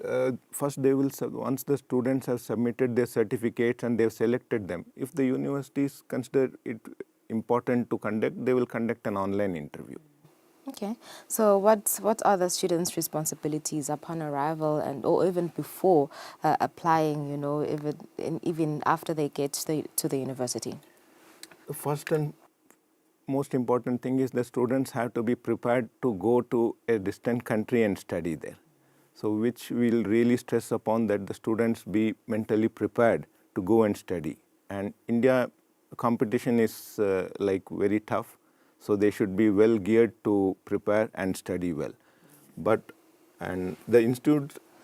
First they will, once the students have submitted their certificates and they have selected them, if the universities consider it important to conduct, they will conduct an online interview. Okay, so what are the students' responsibilities upon arrival or even before applying, even after they get to the university? The first and most important thing is the students have to be prepared to go to a distant country and study there. So which will really stress upon that the students be mentally prepared to go and study. And India competition is very tough, so they should be well geared to prepare and study well. And the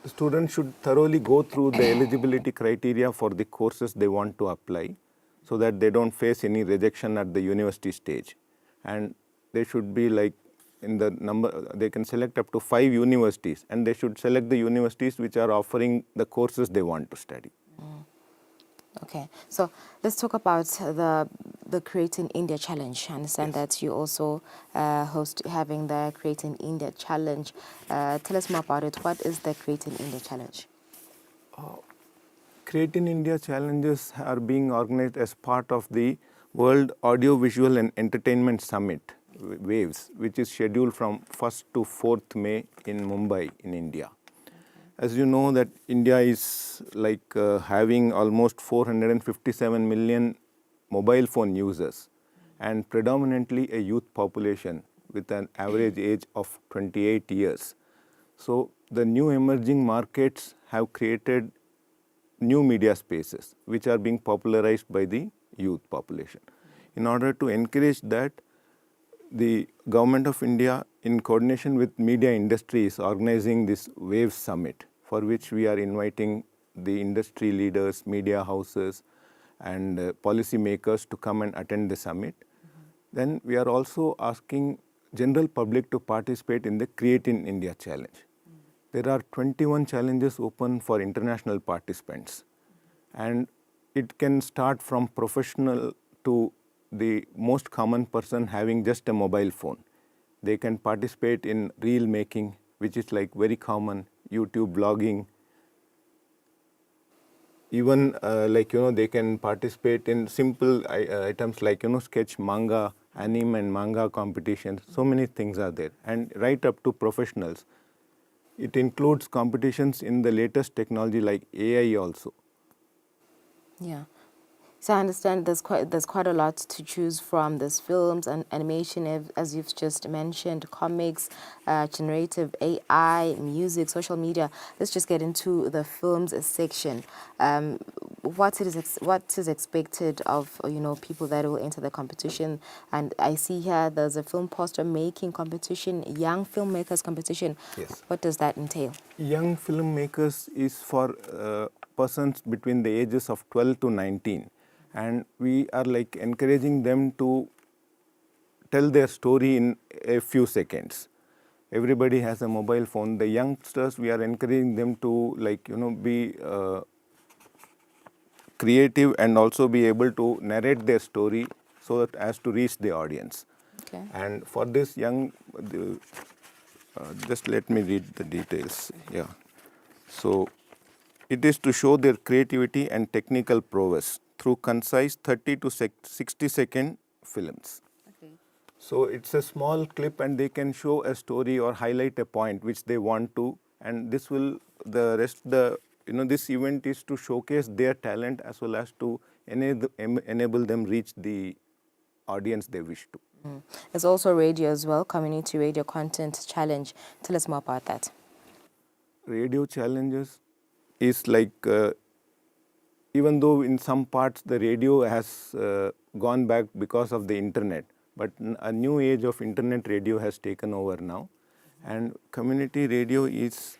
students should thoroughly go through the eligibility criteria for the courses they want to apply, so that they don't face any rejection at the university stage. And they should be in the number, they can select up to 5 universities, and they should select the universities which are offering the courses they want to study. Okay, so let's talk about the Creating India Challenge. I understand that you also having the Creating India Challenge. Tell us more about it. What is the Creating India Challenge? Creating India Challenges are being organized as part of the World Audiovisual and Entertainment Summit, WAVES, which is scheduled from 1st to 4th May in Mumbai in India. As you know that India is having almost 457 million mobile phone users and predominantly a youth population with an average age of 28 years. So the new emerging markets have created new media spaces which are being popularized by the youth population. In order to encourage that, the Government of India, in coordination with media industry, is organizing this WAVE Summit, for which we are inviting the industry leaders, media houses, and policy makers to come and attend the summit. Then we are also asking general public to participate in the Creating India Challenge. there are 21 challenges open for international participants. And it can start from professional to the most common person having just a mobile phone. They can participate in reel making, which is like very common, YouTube blogging. Even they can participate in simple items like sketch, manga, anime and manga competitions. So many things are there, and right up to professionals. It includes competitions in the latest technology like AI also. Yeah. So I understand there's quite a lot to choose from. There's films and animation, as you've just mentioned, comics, generative AI, music, social media. Let's just get into the films section. What is expected of people that will enter the competition? And I see here there's a film poster making competition, young filmmakers competition. Yes. What does that entail? Young filmmakers is for persons between the ages of 12 to 19. And we are like encouraging them to tell their story in a few seconds. Everybody has a mobile phone. The youngsters, we are encouraging them to be creative and also be able to narrate their story so that as to reach the audience. Okay. And for this just let me read the details. Yeah. So it is to show their creativity and technical prowess through concise 30 to 60-second films. Okay. So it's a small clip and they can show a story or highlight a point which they want to, and this event is to showcase their talent as well as to enable them reach the audience they wish to. There's also radio as well, community radio content challenge. Tell us more about that. Radio challenges is like, even though in some parts the radio has gone back because of the internet, but a new age of internet radio has taken over now. And community radio is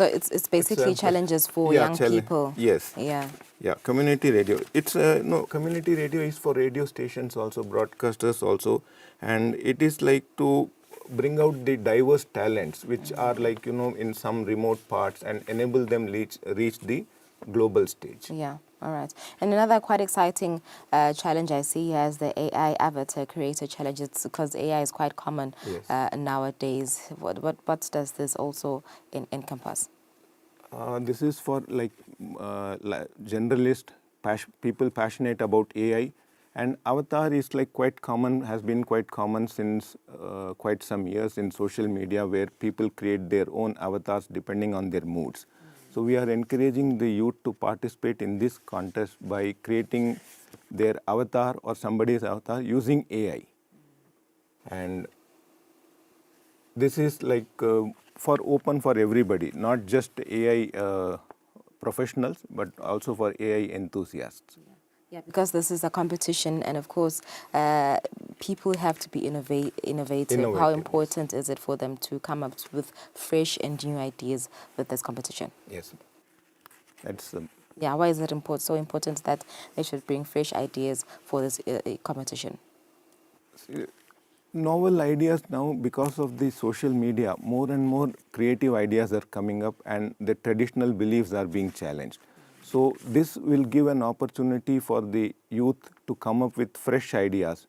So it's basically challenges for young people. Yes. Yeah. Yeah, community radio. It's community radio is for radio stations also, broadcasters also, and it is like to bring out the diverse talents which are like in some remote parts and enable them reach the global stage. Yeah. All right. And another quite exciting challenge I see as the AI avatar creator challenge. It's because AI is quite common nowadays. What does this also encompass? This is for like generalist people passionate about AI, and avatar is like quite common, has been quite common since quite some years in social media, where people create their own avatars depending on their moods. So we are encouraging the youth to participate in this contest by creating their avatar or somebody's avatar using AI. And this is like open for everybody, not just AI professionals, but also for AI enthusiasts. Yeah, because this is a competition, and of course, people have to be innovative. How important is it for them to come up with fresh and new ideas with this competition? Yes, that's. Yeah, why is it so important that they should bring fresh ideas for this competition? Novel ideas now, because of the social media, more and more creative ideas are coming up, and the traditional beliefs are being challenged. So this will give an opportunity for the youth to come up with fresh ideas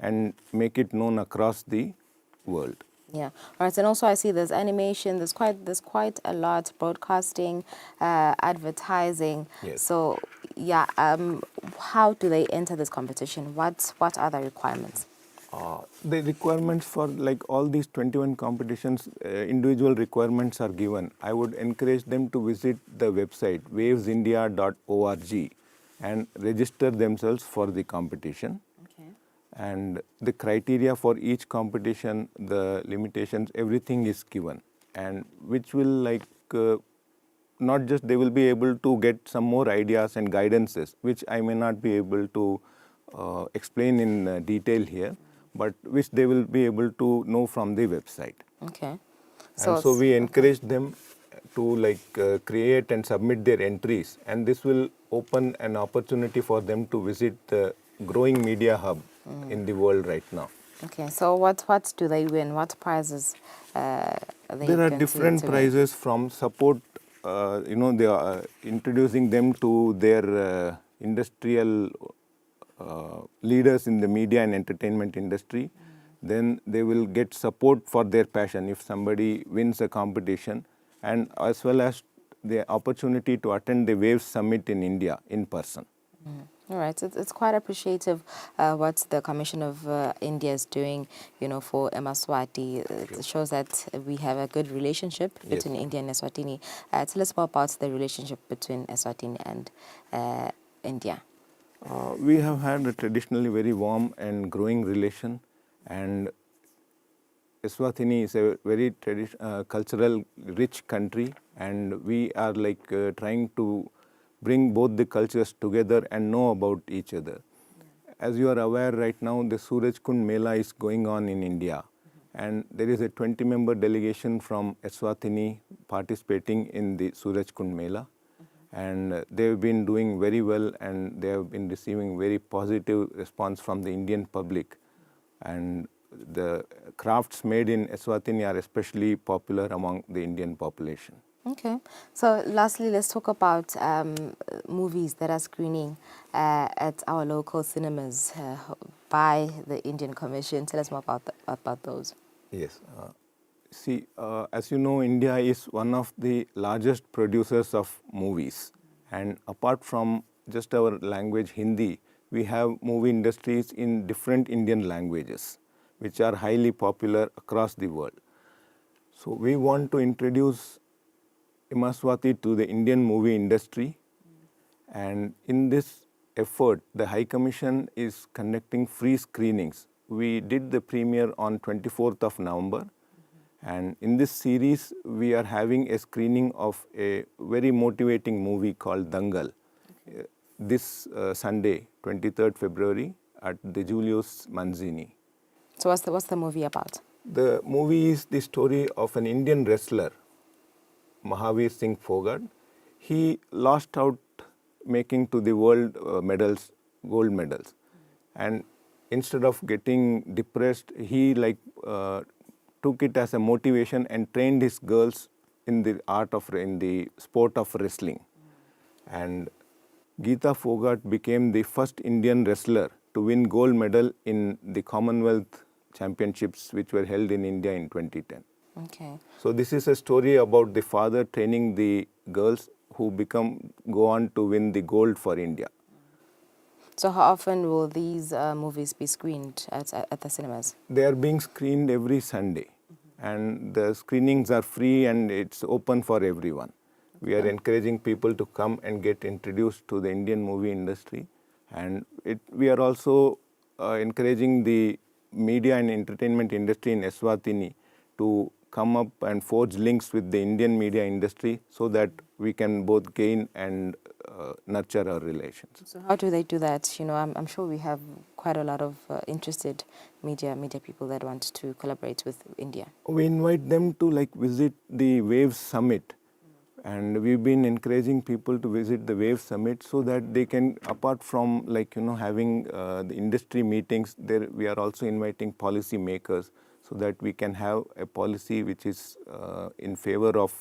and make it known across the world. Yeah. All right. And also I see there's animation, there's quite a lot, broadcasting, advertising. Yes. So yeah, how do they enter this competition? What are the requirements? The requirements for like all these 21 competitions, individual requirements are given. I would encourage them to visit the website wavesindia.org and register themselves for the competition. Okay. And the criteria for each competition, the limitations, everything is given, and which will like not just they will be able to get some more ideas and guidances, which I may not be able to explain in detail here, but which they will be able to know from the website. Okay. So we encourage them to like create and submit their entries, and this will open an opportunity for them to visit the growing media hub in the world right now. Okay, so what do they win? What prizes are they There are going different to win? prizes from support. They are introducing them to their industrial leaders in the media and entertainment industry. Then they will get support for their passion if somebody wins a competition, and as well as the opportunity to attend the Waves Summit in India in person. All right, it's quite appreciative what the Commission of India is doing, for Eswatini. It shows that we have a good relationship between India and Eswatini. Tell us more about the relationship between Eswatini and India. We have had a traditionally very warm and growing relation, and Eswatini is a very cultural rich country, and we are trying to bring both the cultures together and know about each other. As you are aware right now, the Suraj Kund Mela is going on in India, and there is a 20-member delegation from Eswatini participating in the Suraj Kund Mela, and they've been doing very well, and they have been receiving very positive response from the Indian public, and the crafts made in Eswatini are especially popular among the Indian population. Okay, so lastly, let's talk about movies that are screening at our local cinemas by the Indian Commission. Tell us more about those. Yes. As you know, India is one of the largest producers of movies. And apart from just our language, Hindi, we have movie industries in different Indian languages, which are highly popular across the world. So we want to introduce Eswatini to the Indian movie industry. And in this effort, the High Commission is conducting free screenings. We did the premiere on 24th of November. And in this series, we are having a screening of a very motivating movie called Dangal this Sunday, 23rd February, at the Julius Manzini. So what's the movie about? The movie is the story of an Indian wrestler, Mahavir Singh Fogart. He lost out making to the world medals, gold medals. And instead of getting depressed, he took it as a motivation and trained his girls in the sport of wrestling. And Geeta Fogart became the first Indian wrestler to win gold medal in the Commonwealth Championships, which were held in India in 2010. Okay. So this is a story about the father training the girls who go on to win the gold for India. So how often will these movies be screened at the cinemas? They are being screened every Sunday. And the screenings are free and it's open for everyone. We are encouraging people to come and get introduced to the Indian movie industry. And we are also encouraging the media and entertainment industry in Eswatini to come up and forge links with the Indian media industry so that we can both gain and nurture our relations. So how do they do that? I'm sure we have quite a lot of interested media people that want to collaborate with India. We invite them to visit the Waves Summit. And we've been encouraging people to visit the Waves Summit so that they can, apart from having the industry meetings, we are also inviting policy makers so that we can have a policy which is in favor of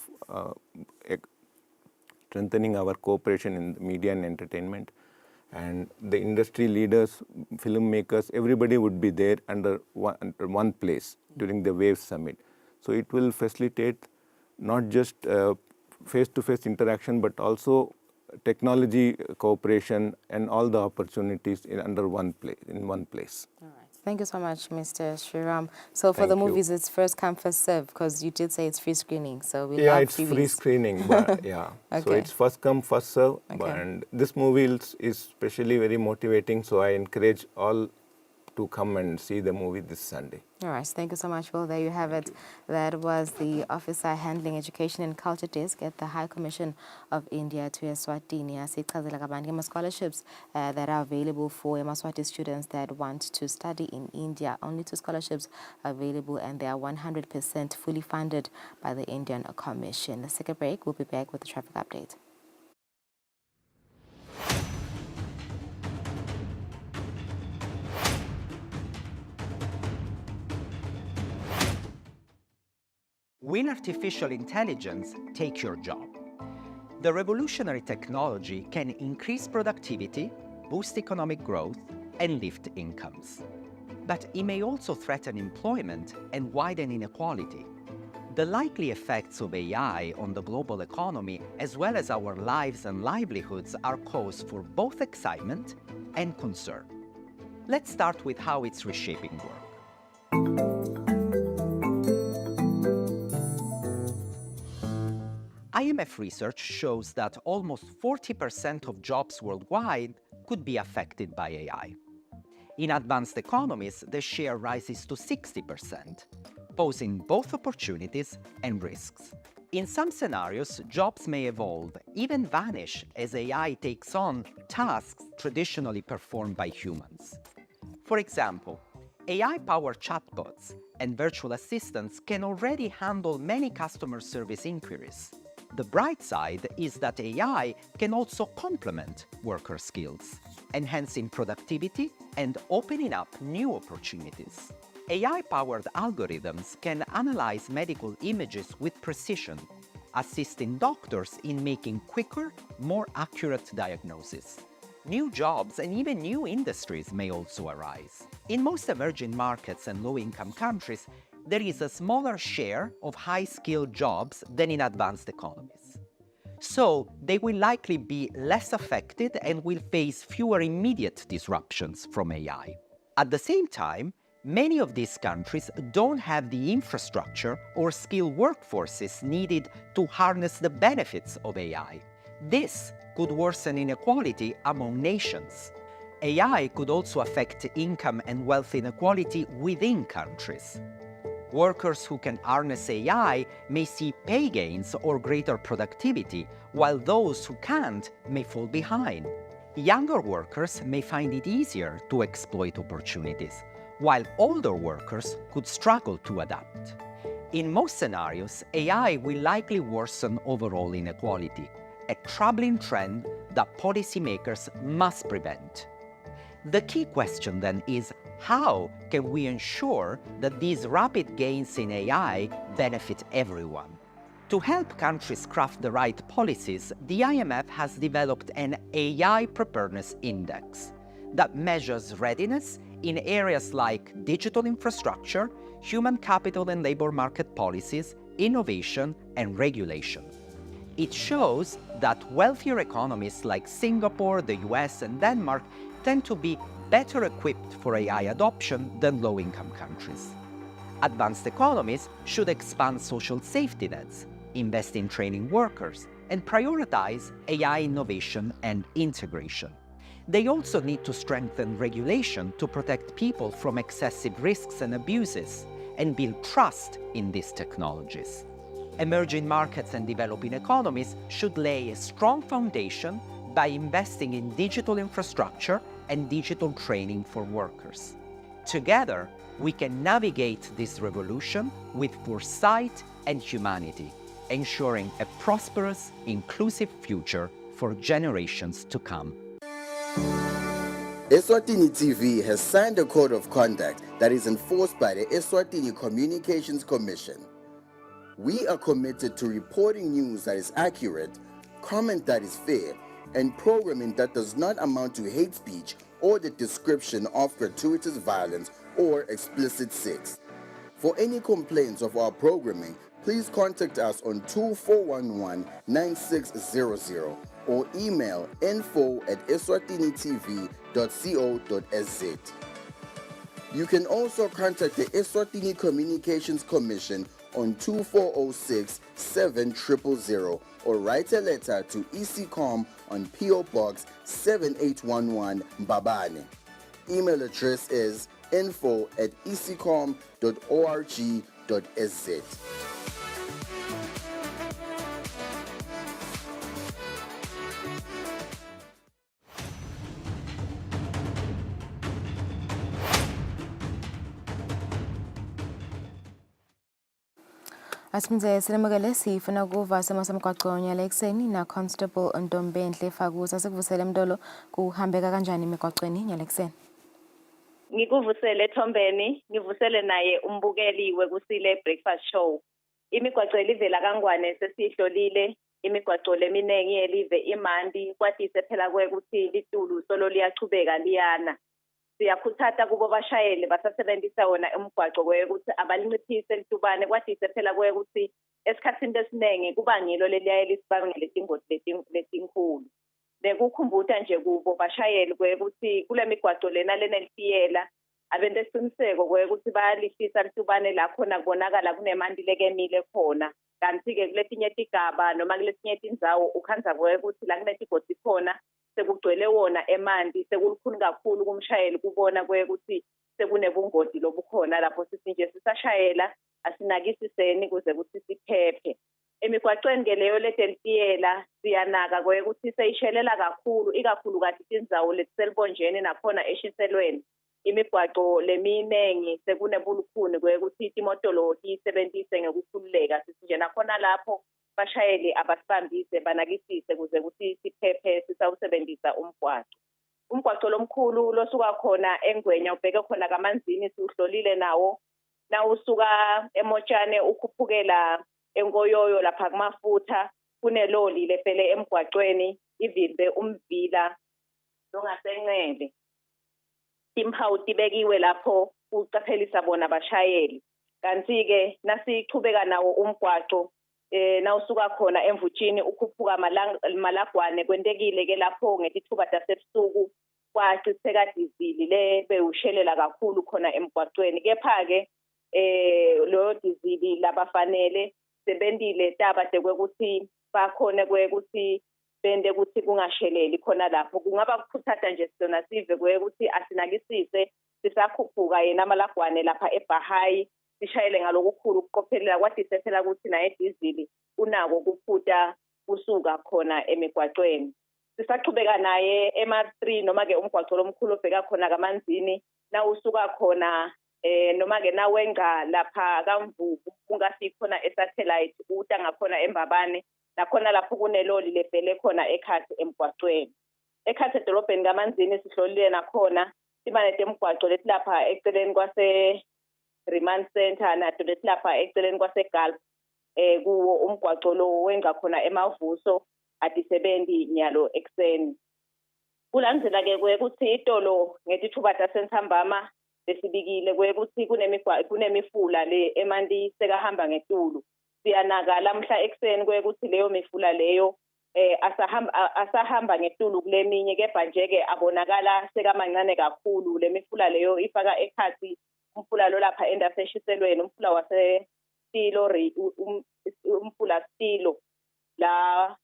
strengthening our cooperation in the media and entertainment. And the industry leaders, filmmakers, everybody would be there under one place during the Waves Summit. So it will facilitate not just face-to-face interaction, but also technology cooperation and all the opportunities in one place. All right. Thank you so much, Mr. Shriram. So for the movies, it's first come, first serve, because you did say it's free screening. So we love it's freebies. free screening, but yeah. Okay. So it's first come, first serve. Okay. And this movie is especially very motivating. So I encourage all to come and see the movie this Sunday. All right. Thank you so much. Well, there you have it. That was the Officer Handling Education and Culture Desk at the High Commission of India to Eswatini. Scholarships that are available for Eswatini students that want to study in India. Only 2 scholarships available, and they are 100% fully funded by the Indian Commission. Let's take a break. We'll be back with the traffic update. Will artificial intelligence take your job? The revolutionary technology can increase productivity, boost economic growth, and lift incomes. But it may also threaten employment and widen inequality. The likely effects of AI on the global economy, as well as our lives and livelihoods, are cause for both excitement and concern. Let's start with how it's reshaping work. IMF research shows that almost 40% of jobs worldwide could be affected by AI. In advanced economies, the share rises to 60%, posing both opportunities and risks. In some scenarios, jobs may evolve, even vanish, as AI takes on tasks traditionally performed by humans. For example, AI-powered chatbots and virtual assistants can already handle many customer service inquiries. The bright side is that AI can also complement worker skills, enhancing productivity and opening up new opportunities. AI-powered algorithms can analyze medical images with precision, assisting doctors in making quicker, more accurate diagnoses. New jobs and even new industries may also arise. In most emerging markets and low-income countries, there is a smaller share of high-skilled jobs than in advanced economies. So they will likely be less affected and will face fewer immediate disruptions from AI. At the same time, many of these countries don't have the infrastructure or skilled workforces needed to harness the benefits of AI. This could worsen inequality among nations. AI could also affect income and wealth inequality within countries. Workers who can harness AI may see pay gains or greater productivity, while those who can't may fall behind. Younger workers may find it easier to exploit opportunities, while older workers could struggle to adapt. In most scenarios, AI will likely worsen overall inequality, a troubling trend that policymakers must prevent. The key question then is, how can we ensure that these rapid gains in AI benefit everyone? To help countries craft the right policies, the IMF has developed an AI Preparedness Index that measures readiness in areas like digital infrastructure, human capital and labor market policies, innovation, and regulation. It shows that wealthier economies like Singapore, the US, and Denmark tend to be better equipped for AI adoption than low-income countries. Advanced economies should expand social safety nets, invest in training workers, and prioritize AI innovation and integration. They also need to strengthen regulation to protect people from excessive risks and abuses and build trust in these technologies. Emerging markets and developing economies should lay a strong foundation by investing in digital infrastructure and digital training for workers. Together, we can navigate this revolution with foresight and humanity, ensuring a prosperous, inclusive future for generations to come. Eswatini TV has signed a code of conduct that is enforced by the Eswatini Communications Commission. We are committed to reporting news that is accurate, comment that is fair, and programming that does not amount to hate speech or the description of gratuitous violence or explicit sex. For any complaints of our programming, please contact us on 2411-9600 or email info@eswatinitv.co.za. You can also contact the Eswatini Communications Commission on 2406-7000 or write a letter to ECCOM on PO Box 7811 Mbabane. Email address is info@ecom.org.sz. Asimze sinemukele sifuna kuva simo semgwaqo nyala ekseni na Constable Ntombenhle Fakuza sikuvusele Mdolo kuhambeka kanjani emigwaqweni nyala ekseni. Ngikuvusele Thombeni, ngivusele naye umbukeli wekusile breakfast show. imigwaco yelive lakangwane sesihlolile imigwaco leminingi yelive imandi kwatise phela kwekuthi litulu solo liyachubeka liyana. Siyakhuthaza kubo bashayeli basasebenzisa wona umgwaco kwekuthi abalinciphise litubane kwatise phela kwekuthi esikhatsini lesiningi kuba ngilo leliyaye lisibangele izingozi letinkulu. Bekukhumbuta nje kubo bashayeli kwekuthi kule migwaco lena lenelitiyela abente isiqiniseko kwekuthi bayalihlisa litubane la khona kubonakala kunemandi lekemile khona. Kanti-ke kuletinye tigaba noma kuletinye tindzawo ukhanza kwekuthi la kunetigodi khona sekugcwele wona emanti sekulukhuni kakhulu kumshayeli kubona kwekuthi sekunebungoti lobukhona lapho sithi nje sisashayela asinakisiseni kuze kuthi siphephe. Emigwacweni ke leyo ledelitiyela siyanaka kwekuthi seyishelela kakhulu ikakhulukazi tindzawo letiselibonjeni nakhona eshiselweni. Imigwaco leminengi sekunebulukhuni kwekuthi itimotolo tiyisebenzise ngekukhululeka sithi nje nakhona lapho bashayeli abasibambise banakisise kuze kuthi siphephe sisawusebenzisa umgwaco. Umgwaco lomkhulu losuka khona eNgwenya ubheke khona kaManzini siuhlolile nawo. Nawusuka eMotshane ukhuphukela eNkoyoyo lapha kumafutha kuneloli lefele emgwacweni ivimbe umvila longasenqele. Timpawu tibekiwe lapho uqaphelisa bona bashayeli. Kanti-ke nasichubeka nawo umgwaco nawusuka khona emvutshini ukhuphuka malagwane kwentekile ke lapho ngetithuba tasebusuku kwacitheka dizili le bewushelela kakhulu khona emgwacweni. Kepha-ke lo dizili labafanele sebendile tabade kwekuthi bakhone kwekuthi bende ukuthi kungasheleli khona lapho. Kungaba kukhuthaza nje sona sive kwekuthi asinakisise sisakhuphuka yena amalagwane lapha eBhahayi sishayele ngalokukhulu ukuqophelela kwatise phela ukuthi naye dizili unako kuphutha kusuka khona emigwacweni. Sisaqhubeka naye ema3 noma ke umgwaco lomkhulu obheka khona kaManzini nawusuka khona noma ke nawenga lapha kaMvubu ungasikhona esatellite utanga khona eMbabane nakhona lapho kuneloli lefele khona eKhathi emgwacweni. EKhathi edolobheni kaManzini sihlolile nakhona sibane temgwaco letilapha eceleni kwase Remand Center nato letilapha eceleni kwase Gulf kuwo umgwaco lo wenga khona emavuso atisebendi nyalo ekseni. Kulandela ke kwekuthi itolo ngetithuba tasenthambama lesibikile kwekuthi kunemifula le emanti sekahamba ngetulu. Siyanaka lamhla ekseni kwekuthi leyo mifula leyo asahamba ngetulu kuleminye kepha nje ke abonakala sekamancane kakhulu. Le mifula leyo ifaka eKhathi umfula lo lapha endaseshiselweni umfula wase Stilo umfula Stilo la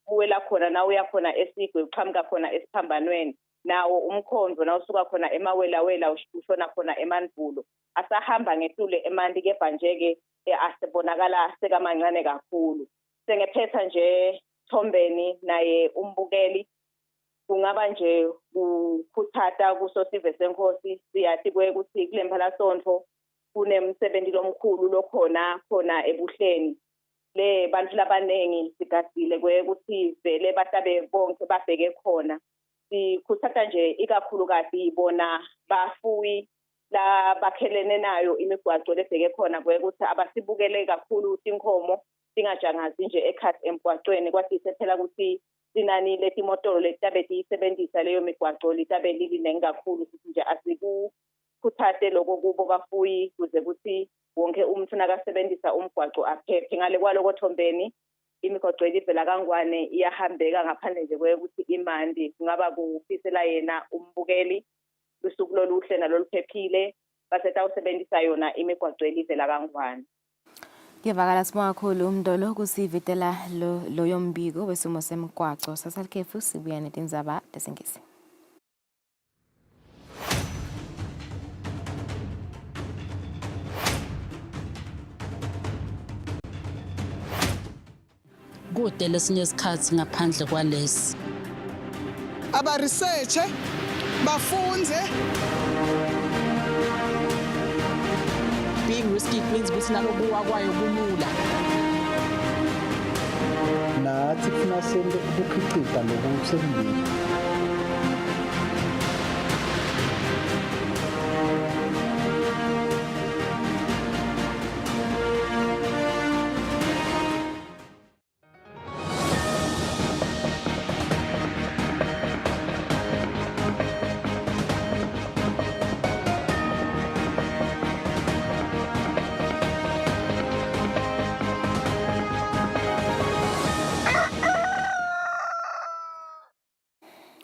uwela khona na uyakhona eSigwe uqhamuka khona esiphambanweni nawo umkhonzo nawusuka khona emawelawela ushona khona eManvulo asahamba ngetule emanti kepha nje ke asebonakala sekamancane kakhulu. Sengephetha nje Thombeni naye umbukeli kungaba nje kukhuthaza kusosive senkosi siyathi kwekuthi kule mphalasontho kunemsebenzi lomkhulu lokhona khona ebuhleni le bantu labanengi sigasile kwekuthi vele bahlabe bonke babheke khona. Sikhuthaza nje ikakhulukazi bona bafuyi la bakhelene nayo imigwaco lebheke khona kwekuthi abasibukele kakhulu tinkomo singajangazi nje eKhathi emgwacweni kwatise phela ukuthi inani letimotolo letabe tiyisebenzisa leyo migwaco litabe lilinengi kakhulu sithi nje asikukhuthaze lokho kubo bafuyi kuze kuthi wonke umuntu nakasebenzisa umgwaco aphephe. Ngale kwaloko Thombeni imigwaco elivela kangwane iyahambeka ngaphandle nje kwekuthi imandi kungaba kufisela yena umbukeli lusuku loluhle naloluphephile basetawusebenzisa yona imigwaco elivela kangwane. Ngiyavakala sibonga kakhulu Mdolo kusivitela loyo mbiko wesimo semgwaco. Sasalikhefu sibuya netindzaba tesingisi. Kude lesinye isikhathi ngaphandle kwalesi. Aba-researche bafunze. Being risky means ukuthi nalokuwa kwayo kulula. Nathi kufuna sente ukukhicita lokusemndeni.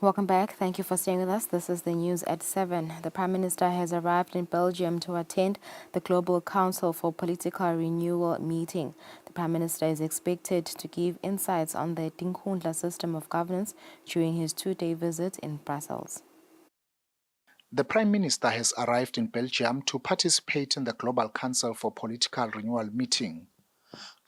Welcome back. Thank you for staying with us. This is the news at 7. The Prime Minister has arrived in Belgium to attend the Global Council for Political Renewal meeting. The Prime Minister is expected to give insights on the Tinkhundla system of governance during his 2-day visit in Brussels. The Prime Minister has arrived in Belgium to participate in the Global Council for Political Renewal meeting.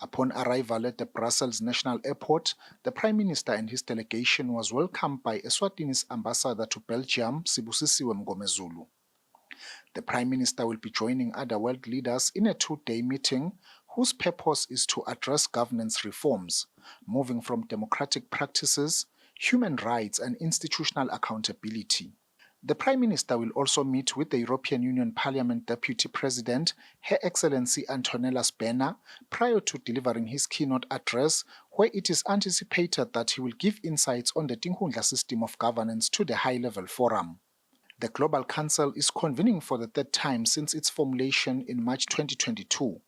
Upon arrival at the Brussels National Airport, the Prime Minister and his delegation was welcomed by Eswatini's ambassador to Belgium, Sibusisiwe Mngomezulu. The Prime Minister will be joining other world leaders in a 2-day meeting whose purpose is to address governance reforms, moving from democratic practices, human rights and institutional accountability. The Prime Minister will also meet with the European Union Parliament Deputy President, Her Excellency Antonella Sberna, prior to delivering his keynote address, where it is anticipated that he will give insights on the Tinkhundla system of governance to the high-level forum. The Global Council is convening for the 3rd time since its formulation in March 2022,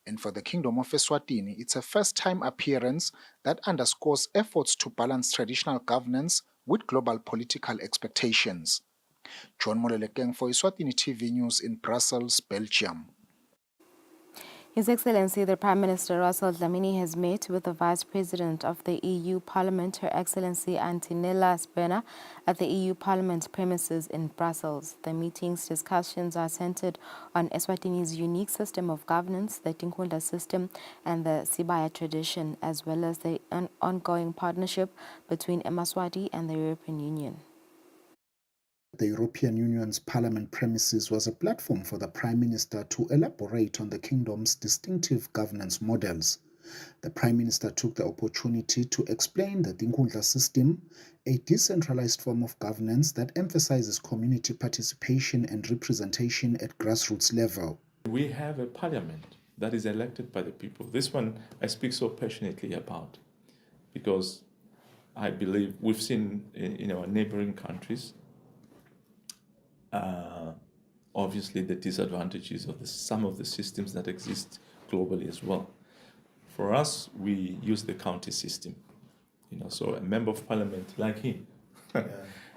and for the Kingdom of Eswatini, it's a first-time appearance that underscores efforts to balance traditional governance with global political expectations. John Molelekeng for Eswatini TV News in Brussels, Belgium. His Excellency the Prime Minister Russell Dlamini has met with the Vice President of the EU Parliament, Her Excellency Antonella Sberna, at the EU Parliament premises in Brussels. The meeting's discussions are centered on Eswatini's unique system of governance, the Tinkhundla system and the Sibaya tradition, as well as the ongoing partnership between Eswatini and the European Union. The European Union's Parliament premises was a platform for the Prime Minister to elaborate on the Kingdom's distinctive governance models. The Prime Minister took the opportunity to explain the Tinkhundla system, a decentralized form of governance that emphasizes community participation and representation at grassroots level. We have a parliament that is elected by the people. This one I speak so passionately about because I believe we've seen in our neighboring countries obviously the disadvantages of some of the systems that exist globally as well. For us, we use the county system. So a member of parliament like him,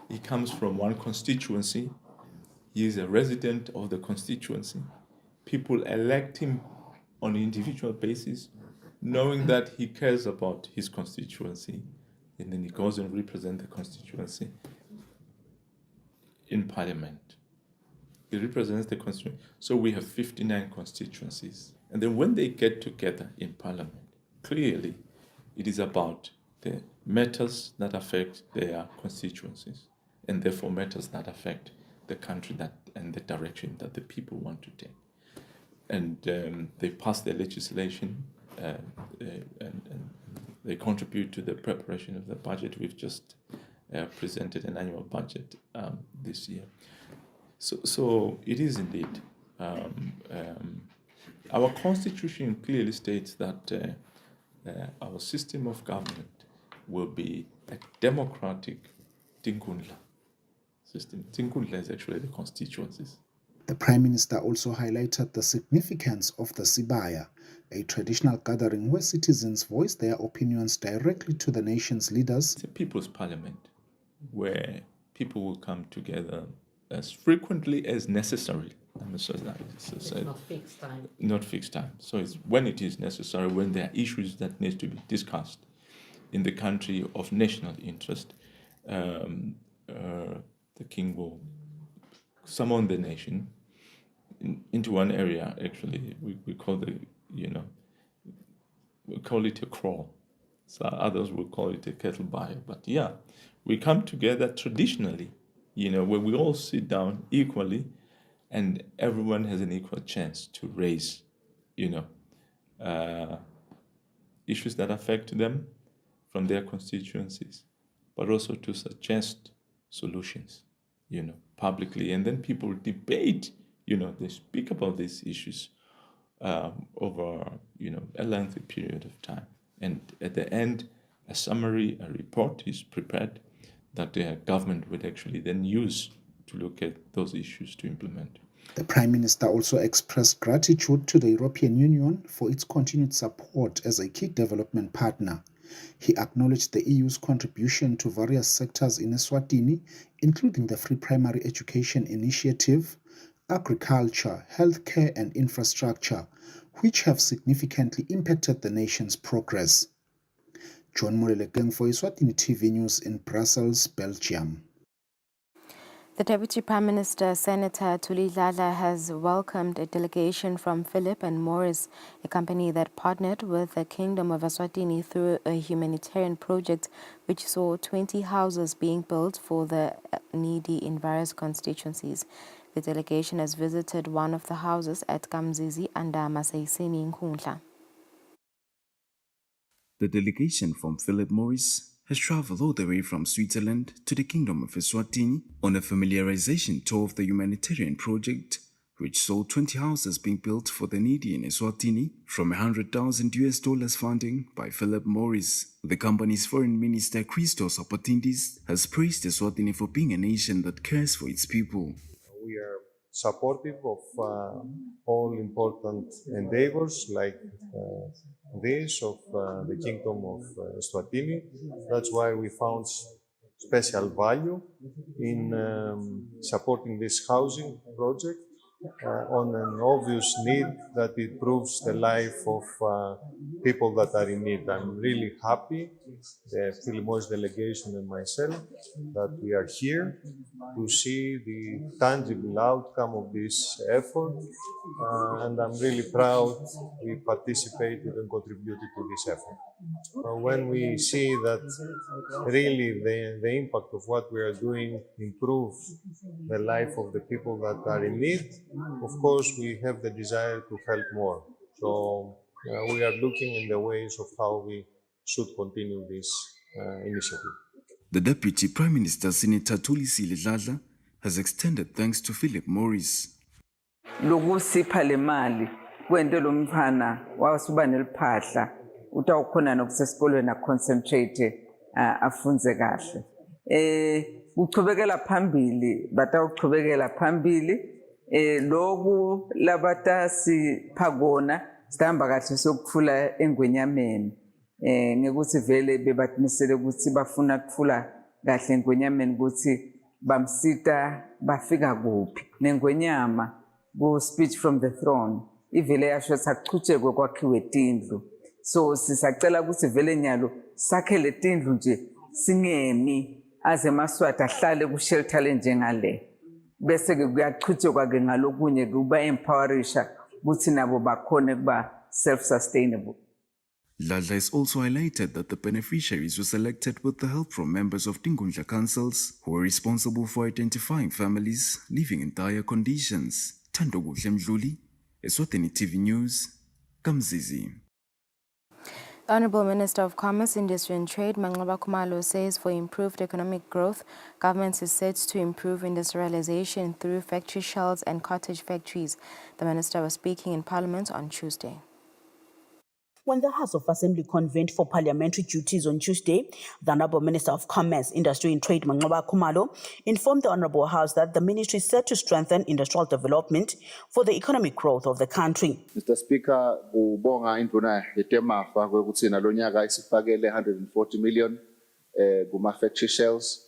he comes from one constituency, he is a resident of the constituency. People elect him on an individual basis, knowing that he cares about his constituency, and then he goes and represents the constituency in parliament. He represents the constituency. So we have 59 constituencies. And then when they get together in parliament, clearly it is about the matters that affect their constituencies, and therefore matters that affect the country and the direction that the people want to take. And they pass their legislation and they contribute to the preparation of the budget. We've just presented an annual budget this year. So it is indeed. Our constitution clearly states that our system of government will be a democratic Tinkhundla system. Tinkhundla is actually the constituencies. The Prime Minister also highlighted the significance of the Sibaya, a traditional gathering where citizens voice their opinions directly to the nation's leaders. It's a people's parliament where people will come together as frequently as necessary. It's not fixed time. Not fixed time. So it's when it is necessary, when there are issues that need to be discussed in the country of national interest, the king will summon the nation into one area. Actually, we call we call it a crawl. So others will call it a kettle buyer. But yeah, we come together traditionally, where we all sit down equally, and everyone has an equal chance to raise, issues that affect them from their constituencies, but also to suggest solutions, publicly. And then people debate, they speak about these issues over, a lengthy period of time. And at the end, a summary, a report is prepared that the government would actually then use to look at those issues to implement. The Prime Minister also expressed gratitude to the European Union for its continued support as a key development partner. He acknowledged the EU's contribution to various sectors in Eswatini, including the Free Primary Education Initiative, agriculture, healthcare and infrastructure, which have significantly impacted the nation's progress. John Molelekeng for Eswatini TV News in Brussels, Belgium. The Deputy Prime Minister, Senator Tulidlala, has welcomed a delegation from Philip and Morris, a company that partnered with the Kingdom of Eswatini through a humanitarian project which saw 20 houses being built for the needy in various constituencies. The delegation has visited one of the houses at Kamzizi and Masaisini in Nkundla. The delegation from Philip Morris has travelled all the way from Switzerland to the Kingdom of Eswatini on a familiarization tour of the humanitarian project, which saw 20 houses being built for the needy in Eswatini from $100,000 funding by Philip Morris. The company's foreign minister Christos Apatindis has praised Eswatini for being a nation that cares for its people. We are supportive of all important endeavors like this of the Kingdom of Eswatini. That's why we found special value in supporting this housing project on an obvious need that it improves the life of people that are in need. I'm really happy, the Philip Morris delegation and myself, that we are here to see the tangible outcome of this effort, and I'm really proud we participated and contributed to this effort. When we see that really the impact of what we are doing improves the life of the people that are in need, of course we have the desire to help more. So we are looking in the ways of how we should continue this initiative. The Deputy Prime Minister, Senator Kusile, has extended thanks to Philip Morris. Lokusipha le mali kwente lo mfana wasuba neliphahla utawukhona nokusesikolweni na concentrate afunze kahle uchubekela phambili batawuchubekela phambili loku labatasi phakona sihamba kahle sokufula engwenyameni ngekuthi vele bebatmisele ukuthi bafuna kufula kahle engwenyameni ukuthi bamsita bafika kuphi nengwenyama go speech from the throne ivele yasho sakuchutshekwe kwakhiwe tindlu so sisacela ukuthi vele nyalo sakhele tindlu nje singemi aze maswati ahlale ku shelter lenjengale bese ke kuyachutshekwa ke ngalokunye kuba empowerisha ukuthi nabo bakhone kuba self sustainable. Ladla has also highlighted that the beneficiaries were selected with the help from members of Tingundla councils who were responsible for identifying families living in dire conditions. Thando Mdluli, Eswatini TV News, Kamzizi. The Honourable Minister of Commerce, Industry and Trade, Manqoba Khumalo, says for improved economic growth, government is set to improve industrialization through factory shells and cottage factories. The minister was speaking in Parliament on Tuesday. When the House of Assembly convened for parliamentary duties on Tuesday, the Honourable Minister of Commerce, Industry and Trade, Manqoba Khumalo, informed the Honourable House that the ministry is set to strengthen industrial development for the economic growth of the country. Mr. Speaker, kubonga induna yetemafa kwekuthi nalonyaka isifakele 140 million kuma factory shells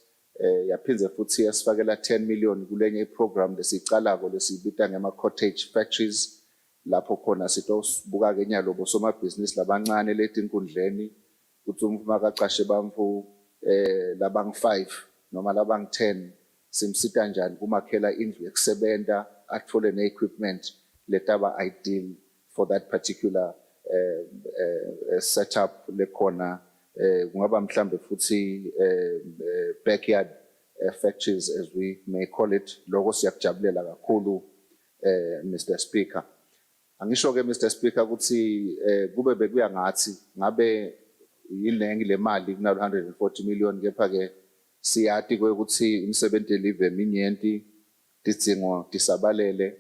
yaphinze futhi yasifakela 10 million kulenye program lesicalako lesibita ngema cottage factories lapho khona sitosibuka ke nyalo bosoma business labancane letinkundleni ukuthi uma kaqashe bamfu labang 5 noma labang 10 simsita njani kumakhela indlu ekusebenta athole ne equipment letaba ideal for that particular setup lekhona kungaba mhlambe futhi backyard factories as we may call it lokho siyakujabulela kakhulu Mr. Speaker. Angisho ke Mr. Speaker ukuthi kube bekuya ngathi ngabe yinengi le mali kuna 140 million kepha ke siyati ukuthi imisebenzi deliver eminyenti tidzingo tisabalele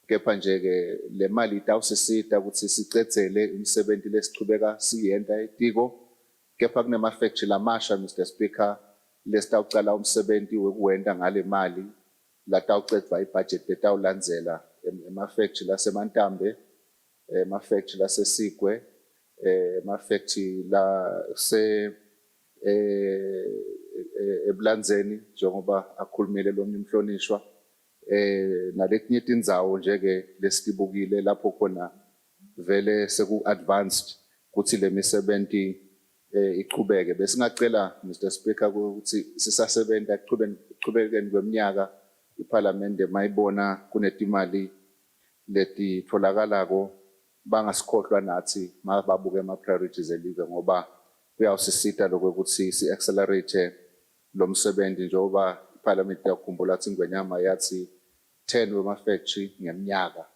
kepha nje ke le mali itawusisita ukuthi sicedzele imisebenzi lesichubeka siyenta etiko kepha kunema factory lamasha Mr. Speaker lesitawucala umsebenzi wekuwenta ngale mali latawucedwa ibudget letawulandzela ema factory lasemantambe ema factory lasesigwe mafactory la se eblanzeni njengoba akhulumile lo mhlonishwa naletinye tindzawo nje ke lesibukile lapho khona vele seku advanced kuthi le misebenzi iqhubeke bese ngacela Mr Speaker ukuthi sisasebenza iqhubekeni kweminyaka iParliament mayibona kunetimali leti tholakalako bangasikhohlwa nathi mababuke ama priorities elive ngoba kuyawusisita lokho ukuthi si accelerate lo msebenzi njengoba iParliament yakukhumbula ukuthi ngwenyama yathi 10 wema factory ngeminyaka.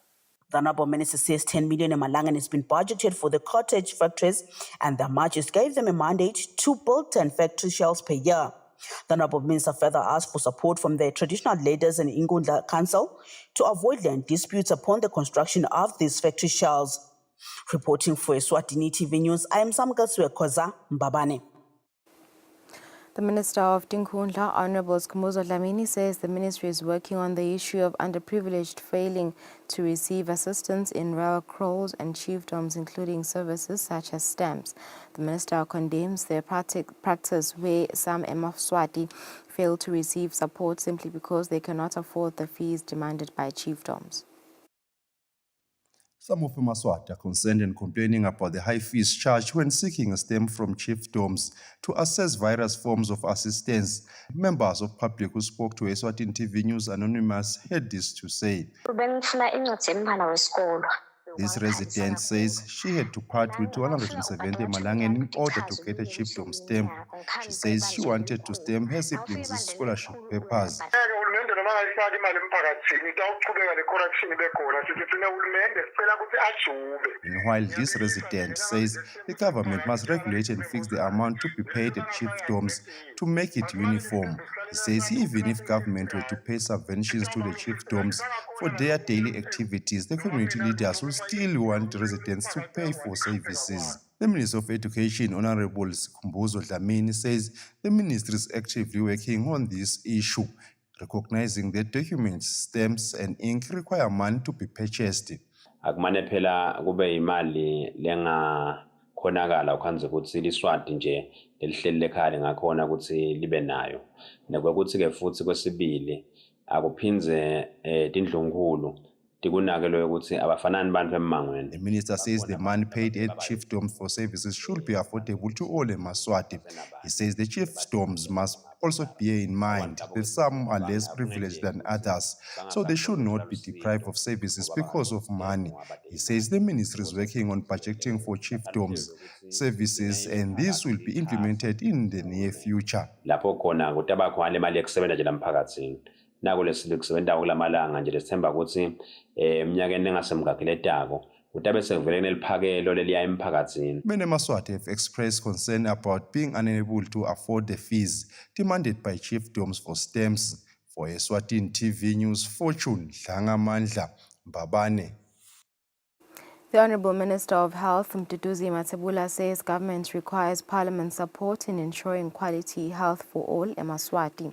The Honourable Minister says 10 million emalanga has been budgeted for the cottage factories, and the Majlis gave them a mandate to build 10 factory shells per year. The Honourable Minister further asked for support from the traditional leaders and Ingundla Council to avoid land disputes upon the construction of these factory shells. Reporting for Eswatini TV News, I am Samgaswe Koza Mbabane. The Minister of Tinkhundla, Honourable Skumuzo Dlamini, says the ministry is working on the issue of underprivileged failing to receive assistance in rural kraals and chiefdoms, including services such as stamps. The minister condemns the practice where some Emaswati fail to receive support simply because they cannot afford the fees demanded by chiefdoms. Some of the Emaswati are concerned and complaining about the high fees charged when seeking a stamp from chiefdoms to access various forms of assistance. Members of public who spoke to Eswatini TV News Anonymous had this to say. This resident says she had to part with 270 malangeni in order to get a chiefdom stamp. She says she wanted to stamp her siblings' scholarship papers. Meanwhile, this resident says the government must regulate and fix the amount to be paid at chiefdoms to make it uniform. He says even if government were to pay subventions to the chiefdoms for their daily activities, the community leaders will still want residents to pay for services. The Minister of Education, Honourable Skumuzo Dlamini, says the ministry is actively working on this issue, recognizing that documents, stamps and ink require money to be purchased. Akumane phela kube imali lenga khonakala ukhanze ukuthi liswati nje lelihleli lekhaya ngakhona ukuthi libe nayo nekwekuthi ke futhi kwesibili akuphinze tindlunkulu tikunakelo ukuthi abafanani bantu emangweni. The minister says the money paid at chiefdoms for services should be affordable to all Emaswati. He says the chiefdoms must also bear in mind that some are less privileged than others, so they should not be deprived of services because of money. He says the ministry is working on budgeting for chiefdoms services, and this will be implemented in the near future. Lapho khona kutaba khona imali yokusebenza nje lamphakathini. Nako lesisebenza kulamalanga nje lesithemba ukuthi eminyakeni engasemgakiledako utabe sekuvele neliphakelo leliya emphakathini. Many Emaswati have expressed concern about being unable to afford the fees demanded by chiefdoms for stamps. For Eswatini TV News, Fortune Dlangamandla, Mbabane. The Honourable Minister of Health, Mduduzi Mathebula, says government requires Parliament's support in ensuring quality health for all Emaswati.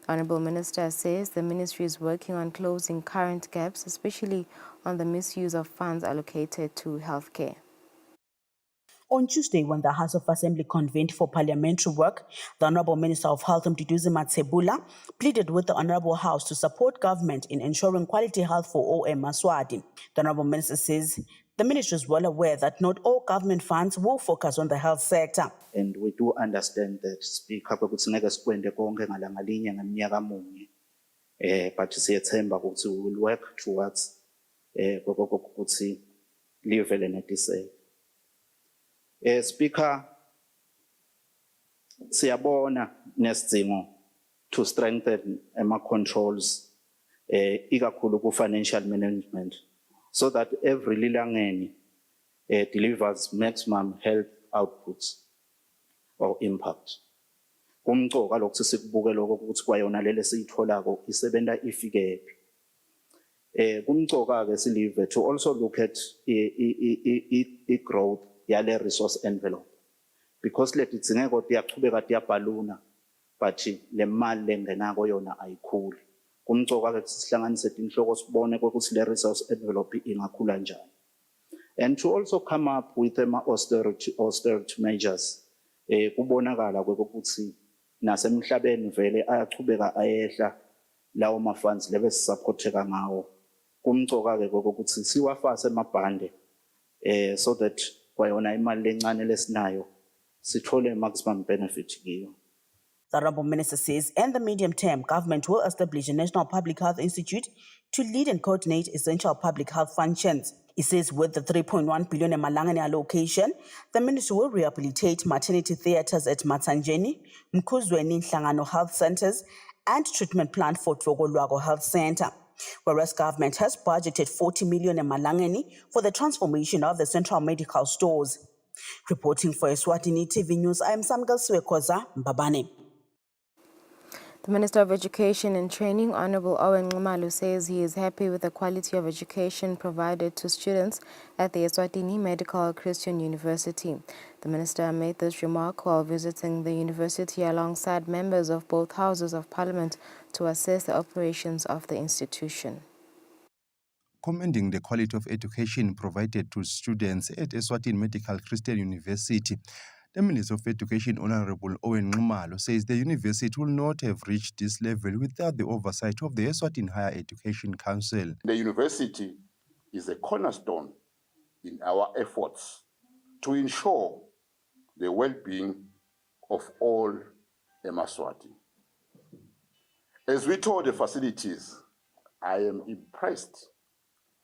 The Honourable Minister says the ministry is working on closing current gaps, especially on the misuse of funds allocated to healthcare. On Tuesday, when the House of Assembly convened for parliamentary work, the Honourable Minister of Health, Mduduzi Mathebula, pleaded with the Honourable House to support government in ensuring quality health for all Emaswati. The Honourable Minister says the ministry is well aware that not all government funds will focus on the health sector. And we do understand that Speaker ukuthi ngeke sikwende konke ngalanga linye ngeminyaka munye. But siyethemba ukuthi we will work towards ukuthi live lenetise. Speaker, siyabona nesidingo to strengthen controls ikakhulu ku financial management so that every lilangeni delivers maximum health outputs or impact. Kumcoka lokho sikubuke lokho ukuthi kwayona lele siyitholako isebenta ifike ephi. Kumcoka ke silive to also look at I growth yale resource envelope because lethi dzingeko tiyachubeka tiyabhaluna but le mali lengenako yona ayikhuli. Kumcoka ke sihlanganise tinhloko sibone ukuthi le resource envelope ingakhula njani. and to also come up with austerity measures. Kubonakala ukuthi nasemhlabeni vele ayachubeka ayehla lawo ma-funds lebe sisapporteka ngawo. Kumcoka-ke kokuthi siwafase emabhande so that kwayona imali lencane lesinayo sithole maximum benefit kiyo. The Honourable Minister says in the medium term, government will establish a National Public Health Institute to lead and coordinate essential public health functions. He says with the 3.1 billion emalangeni allocation, the ministry will rehabilitate maternity theatres at Matsanjeni, Mkhuzweni Nhlangano Health Centres and treatment plant for Togolwago Health Centre. Whereas government has budgeted 40 million emalangeni for the transformation of the central medical stores. Reporting for Eswatini TV News, I am Samgal Swekoza Mbabane. The Minister of Education and Training, Honorable Owen Ngumalu, says he is happy with the quality of education provided to students at the Eswatini Medical Christian University. The minister made this remark while visiting the university alongside members of both houses of parliament to assess the operations of the institution. Commending the quality of education provided to students at Eswatini Medical Christian University, the Minister of Education, Honorable Owen Ngumalu, says the university will not have reached this level without the oversight of the Eswatini Higher Education Council. The university is a cornerstone in our efforts to ensure the well-being of all Eswatini. As we tour the facilities, I am impressed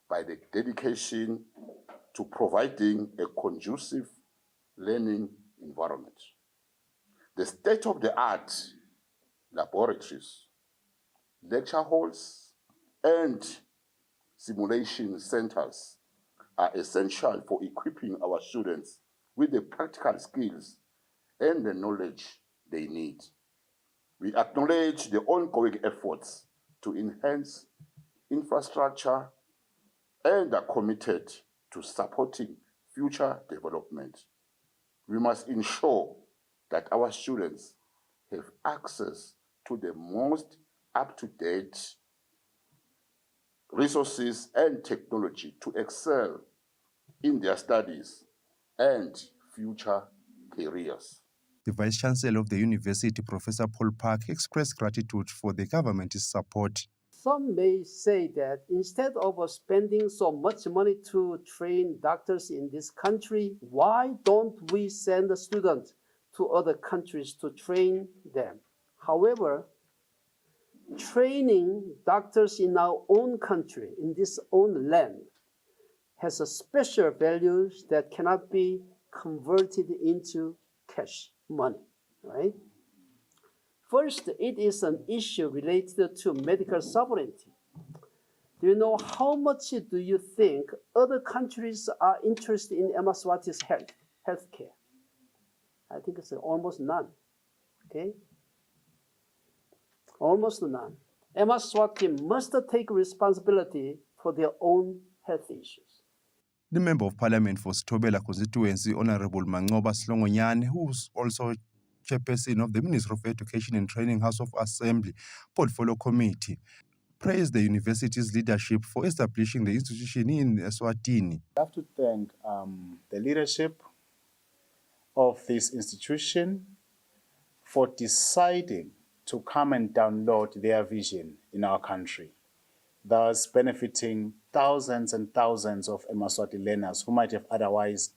by the dedication to providing a conducive learning environment. The state-of-the-art laboratories, lecture halls, and simulation centers are essential for equipping our students with the practical skills and the knowledge they need. We acknowledge the ongoing efforts to enhance infrastructure and are committed to supporting future development. We must ensure that our students have access to the most up-to-date resources and technology to excel in their studies and future careers. The Vice Chancellor of the University, Professor Paul Park, expressed gratitude for the government's support. Some may say that instead of spending so much money to train doctors in this country, why don't we send the students to other countries to train them? However, training doctors in our own country, in this own land, has a special value that cannot be converted into cash money, right? First, it is an issue related to medical sovereignty. Do you know how much do you think other countries are interested in Eswatini's healthcare? I think it's almost none, okay? Almost none. Eswatini must take responsibility for their own health issues. The Member of Parliament for Stobela constituency, Honorable Mangoba Slongonyane, who is also chairperson of the Ministry of Education and Training House of Assembly Portfolio Committee, praised the university's leadership for establishing the institution in Eswatini. I have to thank the leadership of this institution for deciding to come and download their vision in our country, thus benefiting thousands and thousands of Eswatini learners who might have otherwise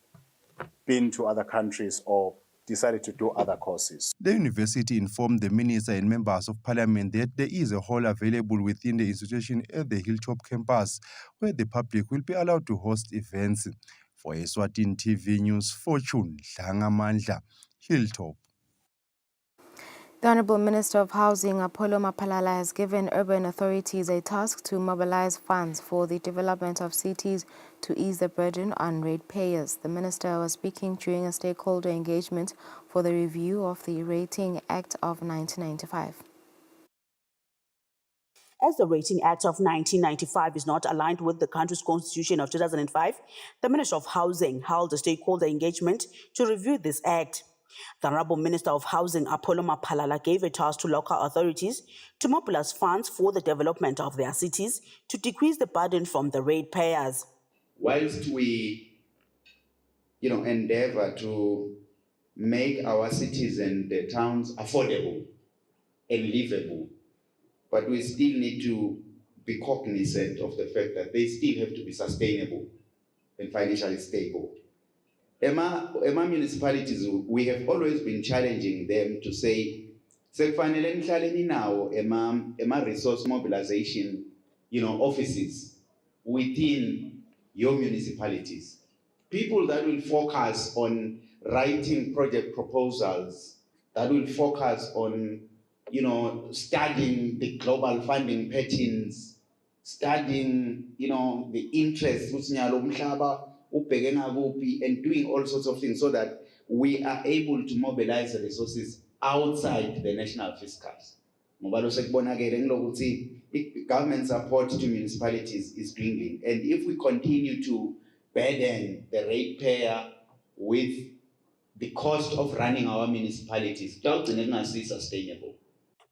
been to other countries or decided to do other courses. The university informed the minister and members of parliament that there is a hall available within the institution at the Hilltop campus where the public will be allowed to host events. For Eswatini TV News, Fortune Dlangamandla, Hilltop. The Honourable Minister of Housing, Apollo Mapalala, has given urban authorities a task to mobilize funds for the development of cities to ease the burden on ratepayers. The minister was speaking during a stakeholder engagement for the review of the Rating Act of 1995. As the Rating Act of 1995 is not aligned with the country's constitution of 2005, the Minister of Housing held a stakeholder engagement to review this act. The Honourable Minister of Housing, Apollo Mapalala, gave a task to local authorities to mobilize funds for the development of their cities to decrease the burden from the ratepayers. Whilst we endeavor to make our cities and the towns affordable and livable. But we still need to be cognizant of the fact that they still have to be sustainable and financially stable. Ema municipalities, we have always been challenging them to say, sekufanele nihlale ninawo ema resource mobilization, offices within your municipalities. People that will focus on writing project proposals, that will focus on, studying the global funding patterns, studying, the interests, and doing all sorts of things so that we are able to mobilize the resources outside the national fiscals. Government support to municipalities is dwindling. And if we continue to burden the ratepayer with the cost of running our municipalities, it's not sustainable.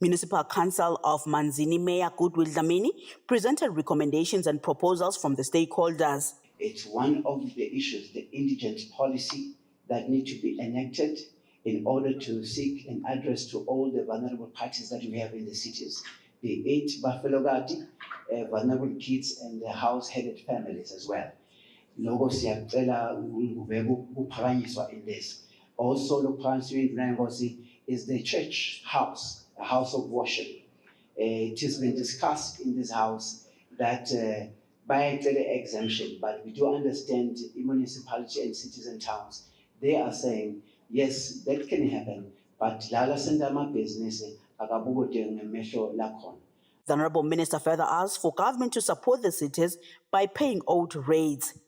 Municipal Council of Manzini Mayor Goodwill Dlamini presented recommendations and proposals from the stakeholders. It's one of the issues, the indigent policy, that need to be enacted in order to seek and address to all the vulnerable parties that we have in the cities, the 8 Bafalogati, vulnerable kids and the house-headed families as well. Logo siyacela ukuphakanyiswa in this. Also, is the church house, a house of worship. It has been discussed in this house that by the exemption, but we do understand the municipality and cities and towns, they are saying, yes, that can happen, but lala sendama business The Honourable Minister further asked for government to support the cities by paying old rates.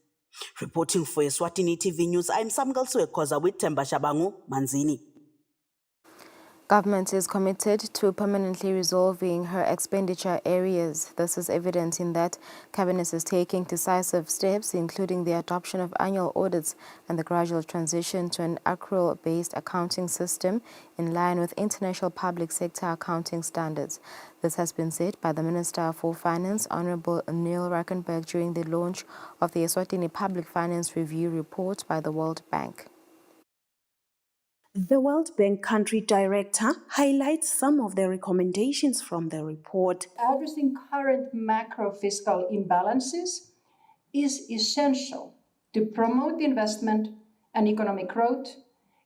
Reporting for Eswatini TV News, I'm Samgal Suekoza with Temba Shabangu, Manzini. Government is committed to permanently resolving her expenditure areas. This is evident in that Cabinet is taking decisive steps, including the adoption of annual audits and the gradual transition to an accrual-based accounting system in line with international public sector accounting standards. This has been said by the Minister for Finance, Honourable Neil Rackenberg, during the launch of the Eswatini Public Finance Review report by the World Bank. The World Bank Country Director highlights some of the recommendations from the report. Addressing current macro-fiscal imbalances is essential to promote investment and economic growth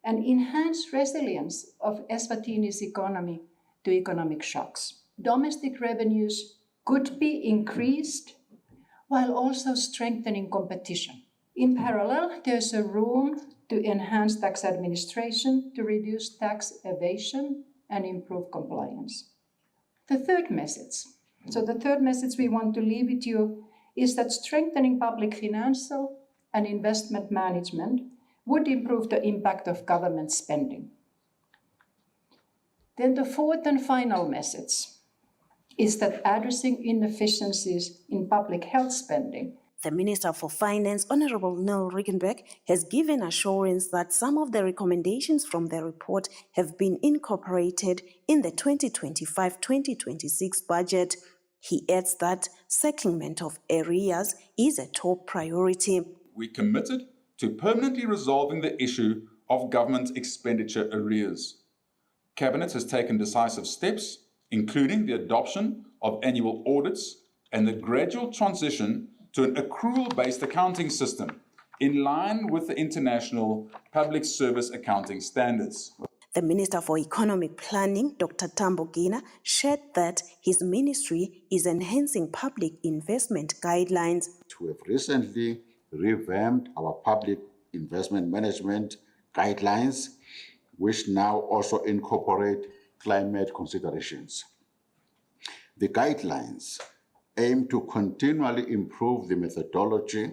and enhance resilience of Eswatini's economy to economic shocks. Domestic revenues could be increased while also strengthening competition. In parallel, there's a room to enhance tax administration, to reduce tax evasion, and improve compliance. The third message we want to leave with you is that strengthening public financial and investment management would improve the impact of government spending. Then the fourth and final message is that addressing inefficiencies in public health spending. The Minister for Finance, Honourable Neil Rackenberg, has given assurance that some of the recommendations from the report have been incorporated in the 2025-2026 budget. He adds that settlement of arrears is a top priority. We're committed to permanently resolving the issue of government expenditure arrears. Cabinet has taken decisive steps, including the adoption of annual audits and the gradual transition to an accrual-based accounting system in line with the international public service accounting standards. The Minister for Economic Planning, Dr. Tambo Gina, shared that his ministry is enhancing public investment guidelines. We have recently revamped our public investment management guidelines, which now also incorporate climate considerations. The guidelines aim to continually improve the methodology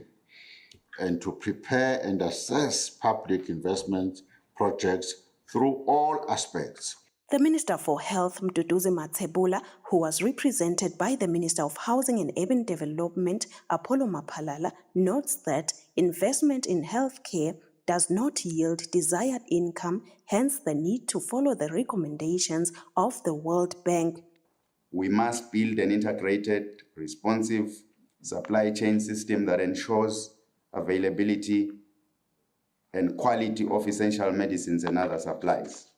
and to prepare and assess public investment projects through all aspects. The Minister for Health, Mduduzi Matsebula, who was represented by the Minister of Housing and Urban Development, Apollo Mapalala, notes that investment in healthcare does not yield desired income, hence the need to follow the recommendations of the World Bank. We must build an integrated, responsive supply chain system that ensures availability and quality of essential medicines and other supplies.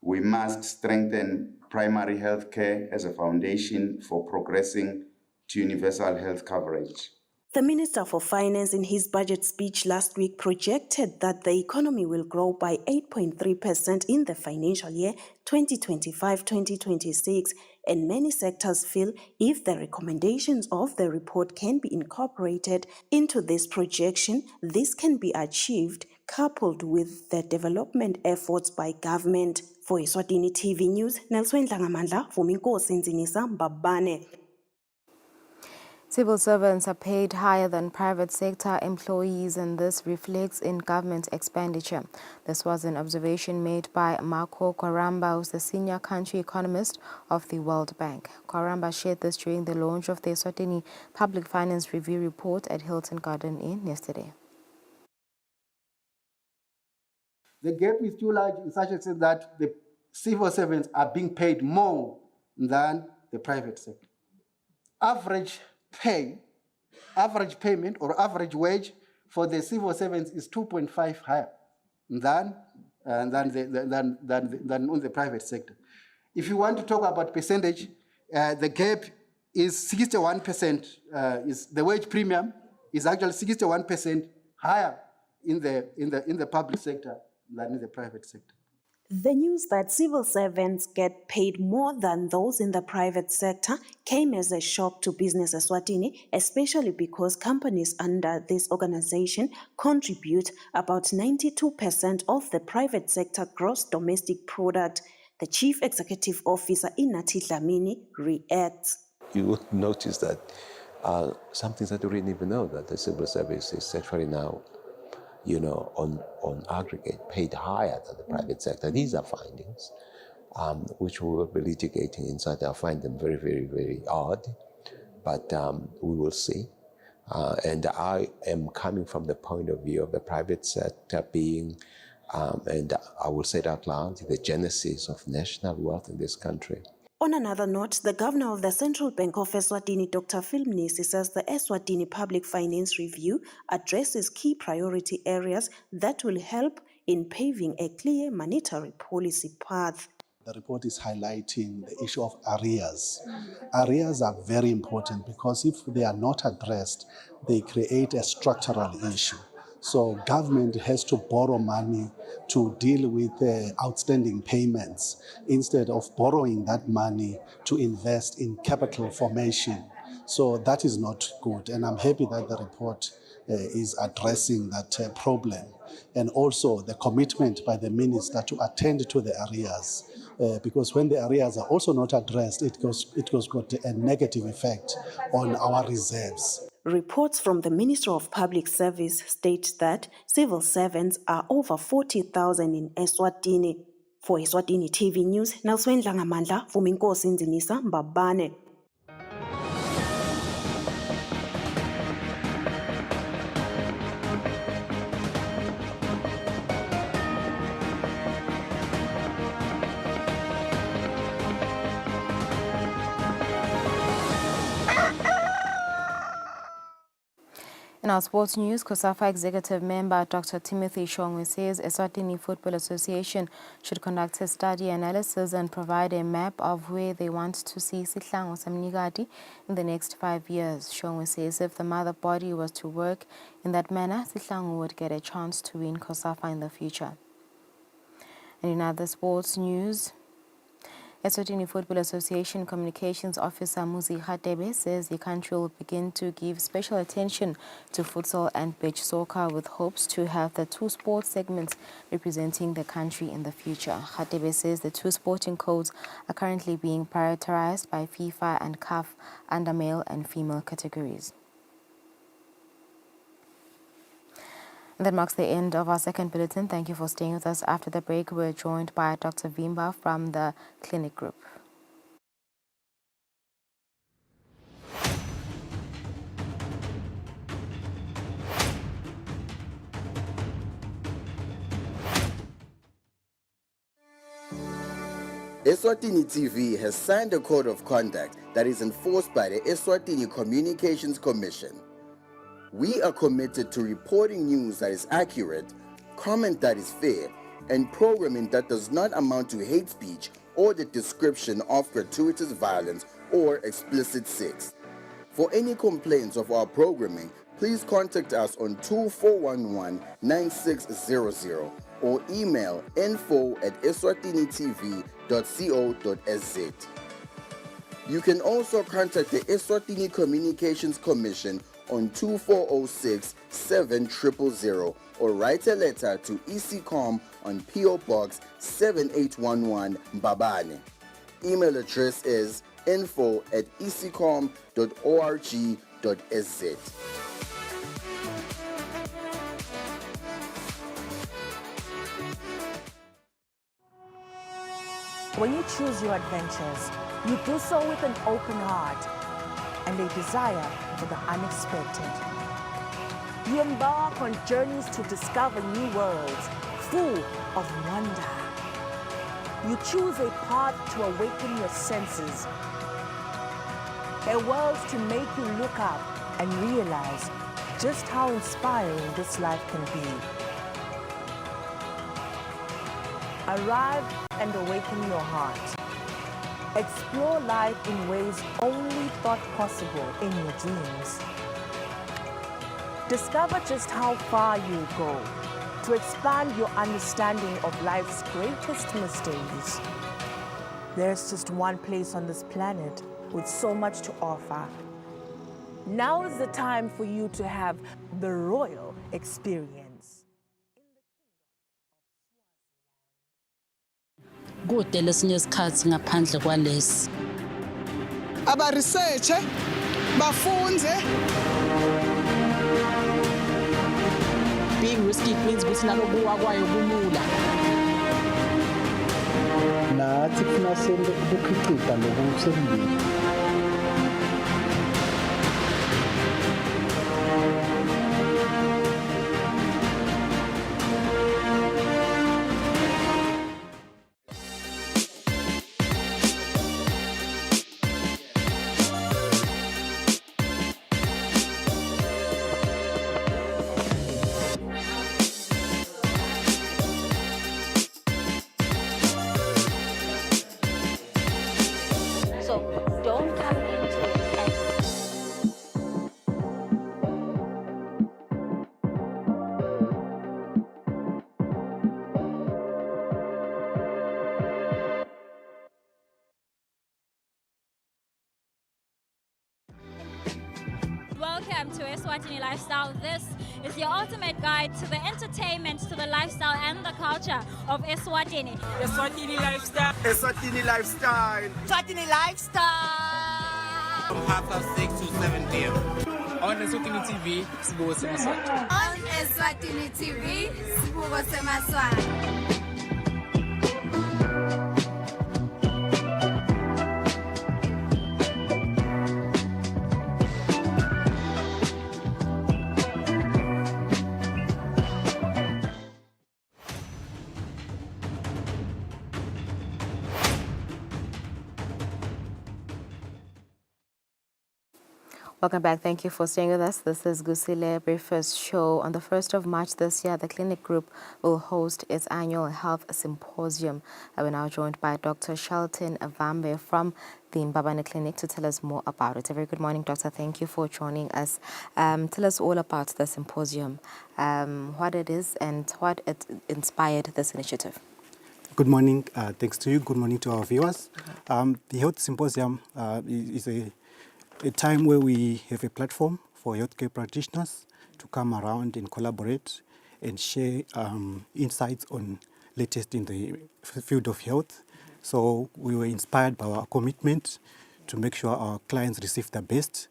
We must strengthen primary health care as a foundation for progressing to universal health coverage. The Minister for Finance in his budget speech last week projected that the economy will grow by 8.3% in the financial year 2025-2026, and many sectors feel if the recommendations of the report can be incorporated into this projection, this can be achieved, coupled with the development efforts by government. For Eswatini TV News, Nelson Dlangamandla, Vuminkosi Nzinisa Mbabane. Civil servants are paid higher than private sector employees, and this reflects in government expenditure. This was an observation made by Marco Kwaramba, who's the senior country economist of the World Bank. Kwaramba shared this during the launch of the Eswatini Public Finance Review report at Hilton Garden Inn yesterday. The gap is too large in such a sense that the civil servants are being paid more than the private sector. Average payment or average wage for the civil servants is 2.5 higher than on the private sector. If you want to talk about percentage, the gap is 61%. The wage premium is actually 61% higher in the public sector than in the private sector. The news that civil servants get paid more than those in the private sector came as a shock to Business Eswatini, especially because companies under this organization contribute about 92% of the private sector gross domestic product. The Chief Executive Officer, Inathi Dlamini, reacts. You would notice that some things that you didn't even know, that the civil service is actually now on aggregate, paid higher than the private sector. These are findings which we will be litigating inside. I find them very, very, very odd, but we will see. And I am coming from the point of view of the private sector being, and I will say it out loud, the genesis of national wealth in this country. On another note, the governor of the Central Bank of Eswatini, Dr. Phil Mnisi, says the Eswatini Public Finance Review addresses key priority areas that will help in paving a clear monetary policy path. The report is highlighting the issue of arrears. Arrears are very important because if they are not addressed, they create a structural issue. So government has to borrow money to deal with outstanding payments instead of borrowing that money to invest in capital formation. So that is not good. And I'm happy that the report is addressing that problem. And also the commitment by the minister to attend to the arrears. Because when the arrears are also not addressed, it goes got a negative effect on our reserves. Reports from the Ministry of Public Service state that civil servants are over 40,000 in Eswatini. For Eswatini TV News, Nelson Dlangamandla, Vuminkosi Nzinisa Mbabane. In our sports news, COSAFA executive member Dr. Timothy Shongwe says Eswatini Football Association should conduct a study analysis and provide a map of where they want to see Sihlangu Samnikati in the next 5 years. Shongwe says if the mother body was to work in that manner, Sihlangu would get a chance to win COSAFA in the future. And in other sports news, Eswatini Football Association Communications Officer Muzi Khatebe says the country will begin to give special attention to futsal and beach soccer with hopes to have the two sports segments representing the country in the future. Khatebe says the two sporting codes are currently being prioritized by FIFA and CAF under male and female categories. And that marks the end of our second bulletin. Thank you for staying with us. After the break, we're joined by Dr. Vimba from the clinic group. Eswatini TV has signed a code of conduct that is enforced by the Eswatini Communications Commission. We are committed to reporting news that is accurate, comment that is fair, and programming that does not amount to hate speech or the description of gratuitous violence or explicit sex. For any complaints of our programming, please contact us on 2411-9600 or email info@eswatinitv.co.za. You can also contact the Eswatini Communications Commission on 2406-7000 or write a letter to ECCOM on PO Box 7811 Mbabane. Email address is info@ecom.org.sz. When you choose your adventures, you do so with an open heart and a desire for the unexpected. You embark on journeys to discover new worlds full of wonder. You choose a path to awaken your senses, a world to make you look up and realize just how inspiring this life can be. Arrive and awaken your heart. Explore life in ways only thought possible in your dreams. Discover just how far you go to expand your understanding of life's greatest mysteries. There's just one place on this planet with so much to offer. Now is the time for you to have the royal experience. Kude lesinye isikhathi ngaphandle kwalesi. Aba research bafunze. Being risky means ukuthi nalokuwa kwayo kulula. Nathi kufuna sente ukukhiqiza lokusembili. Welcome to Eswatini Lifestyle. This is your ultimate guide to the entertainment, to the lifestyle and the culture of Eswatini. Eswatini Lifestyle. Eswatini Lifestyle. Eswatini Lifestyle. From 6:30 to 7 p.m. On Eswatini TV, Sibuko Semaswati. On Eswatini TV, Sibuko Semaswati. Welcome back. Thank you for staying with us. This is Kusile Breakfast Show. On the 1st of March this year, the clinic group will host its annual health symposium. We're now joined by Dr. Shelton Avambe from the Mbabane Clinic to tell us more about it. A very good morning, Doctor. Thank you for joining us. Tell us all about the symposium, what it is and what it inspired this initiative. Good morning. Thanks to you. Good morning to our viewers. The health symposium is a time where we have a platform for healthcare practitioners to come around and collaborate and share insights on latest in the field of health. So we were inspired by our commitment to make sure our clients receive the best.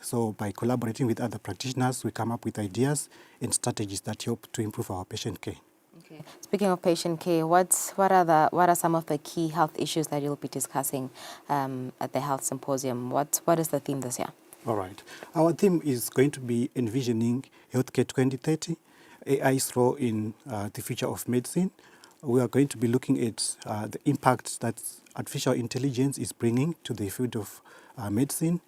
So by collaborating with other practitioners, we come up with ideas and strategies that help to improve our patient care. Okay. Speaking of patient care, what are some of the key health issues that you'll be discussing at the health symposium? What is the theme this year? All right. Our theme is going to be envisioning healthcare 2030, AI's role in the future of medicine. We are going to be looking at the impact that artificial intelligence is bringing to the field of medicine.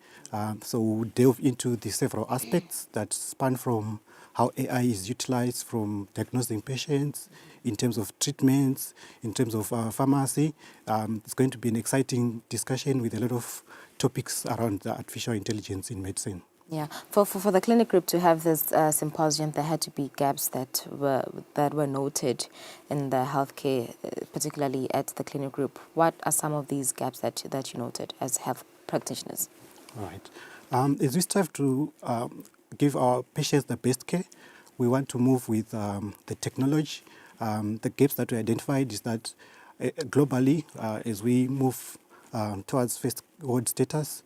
So we'll delve into the several aspects that span from how AI is utilized from diagnosing patients, in terms of treatments, in terms of pharmacy. It's going to be an exciting discussion with a lot of topics around artificial intelligence in medicine. Yeah, for the clinic group to have this symposium, there had to be gaps that were noted in the healthcare, particularly at the clinic group. What are some of these gaps that you noted as health practitioners? All right. As we strive to give our patients the best care, we want to move with the technology. The gaps that we identified is that globally, as we move towards first world status,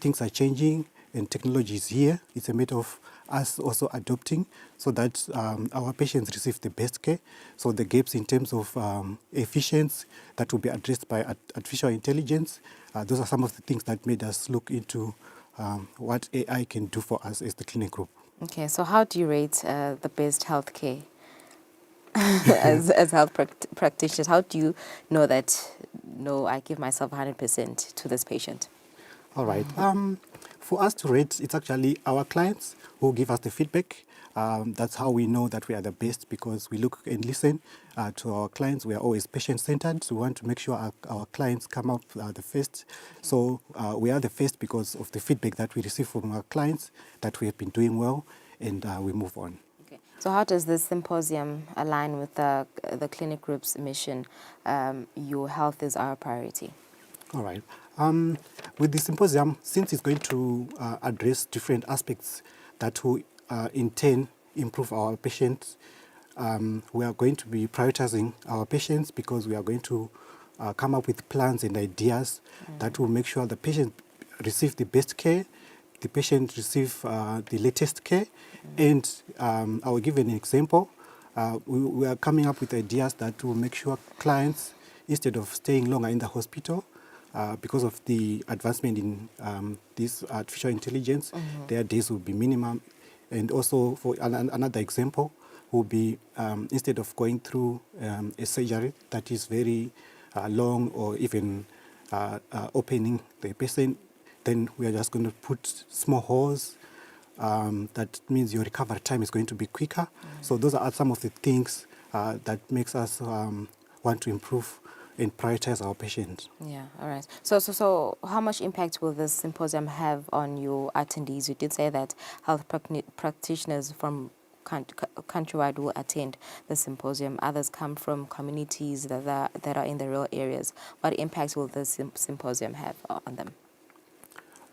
things are changing and technology is here. It's a matter of us also adopting so that our patients receive the best care. So the gaps in terms of efficiency that will be addressed by artificial intelligence, those are some of the things that made us look into what AI can do for us as the clinic group. Okay, so how do you rate the best healthcare as health practitioners? How do you know that, no, I give myself 100% to this patient? All right. For us to rate, it's actually our clients who give us the feedback. That's how we know that we are the best, because we look and listen to our clients. We are always patient-centered, so we want to make sure our clients come up the first. So we are the first because of the feedback that we receive from our clients, that we have been doing well, and we move on. Okay. So how does this symposium align with the clinic group's mission, your health is our priority? All right. With the symposium, since it's going to address different aspects that will in turn improve our patients, we are going to be prioritizing our patients, because we are going to come up with plans and ideas that will make sure the patient receive the best care, the patient receive the latest care. And I will give an example. We are coming up with ideas that will make sure clients, instead of staying longer in the hospital, because of the advancement in this artificial intelligence, their days will be minimum. And also, for another example, will be instead of going through a surgery that is very long, or even opening the patient, then we are just going to put small holes. That means your recovery time is going to be quicker. So those are some of the things that makes us want to improve and prioritize our patients. Yeah, all right. So how much impact will this symposium have on your attendees? You did say that health practitioners from countrywide will attend the symposium. Others come from communities that are in the rural areas. What impact will this symposium have on them?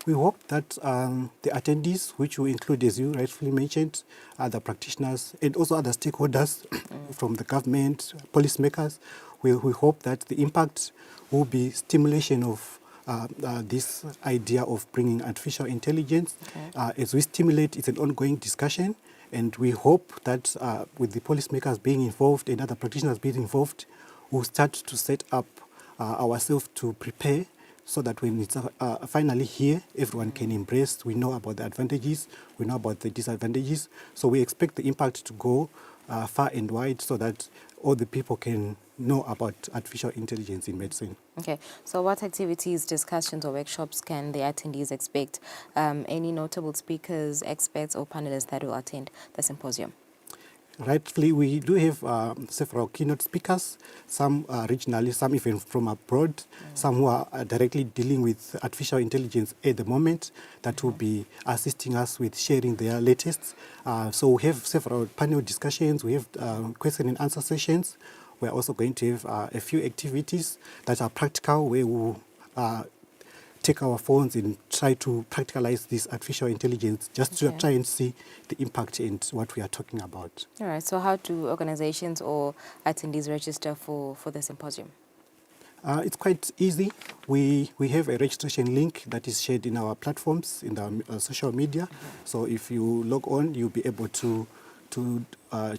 We hope that the attendees, which will include, as you rightfully mentioned, other practitioners and also other stakeholders from the government, policymakers, we hope that the impact will be stimulation of this idea of bringing artificial intelligence. As we stimulate, it's an ongoing discussion, and we hope that with the policymakers being involved and other practitioners being involved, we'll start to set up ourselves to prepare, so that when it's finally here, everyone can embrace. We know about the advantages, we know about the disadvantages. So we expect the impact to go far and wide, so that all the people can know about artificial intelligence in medicine. Okay, so what activities, discussions, or workshops can the attendees expect? Any notable speakers, experts, or panelists that will attend the symposium? Rightfully, we do have several keynote speakers, some regionally, some even from abroad, some who are directly dealing with artificial intelligence at the moment, that will be assisting us with sharing their latest. So we have several panel discussions, we have question and answer sessions. We're also going to have a few activities that are practical, where we'll take our phones and try to practicalize this artificial intelligence, just to try and see the impact and what we are talking about. All right, so how do organizations or attendees register for the symposium? It's quite easy. We have a registration link that is shared in our platforms, in the social media. So if you log on, you'll be able to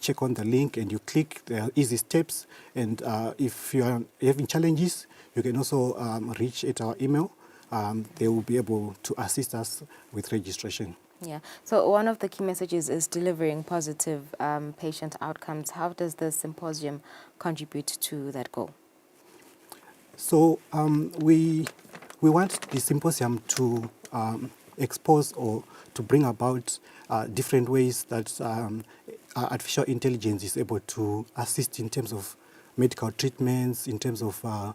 check on the link, and you click the easy steps. And if you are having challenges, you can also reach at our email. They will be able to assist us with registration. Yeah. So one of the key messages is delivering positive patient outcomes. How does the symposium contribute to that goal? So we want the symposium to expose or to bring about different ways that artificial intelligence is able to assist in terms of medical treatments, in terms of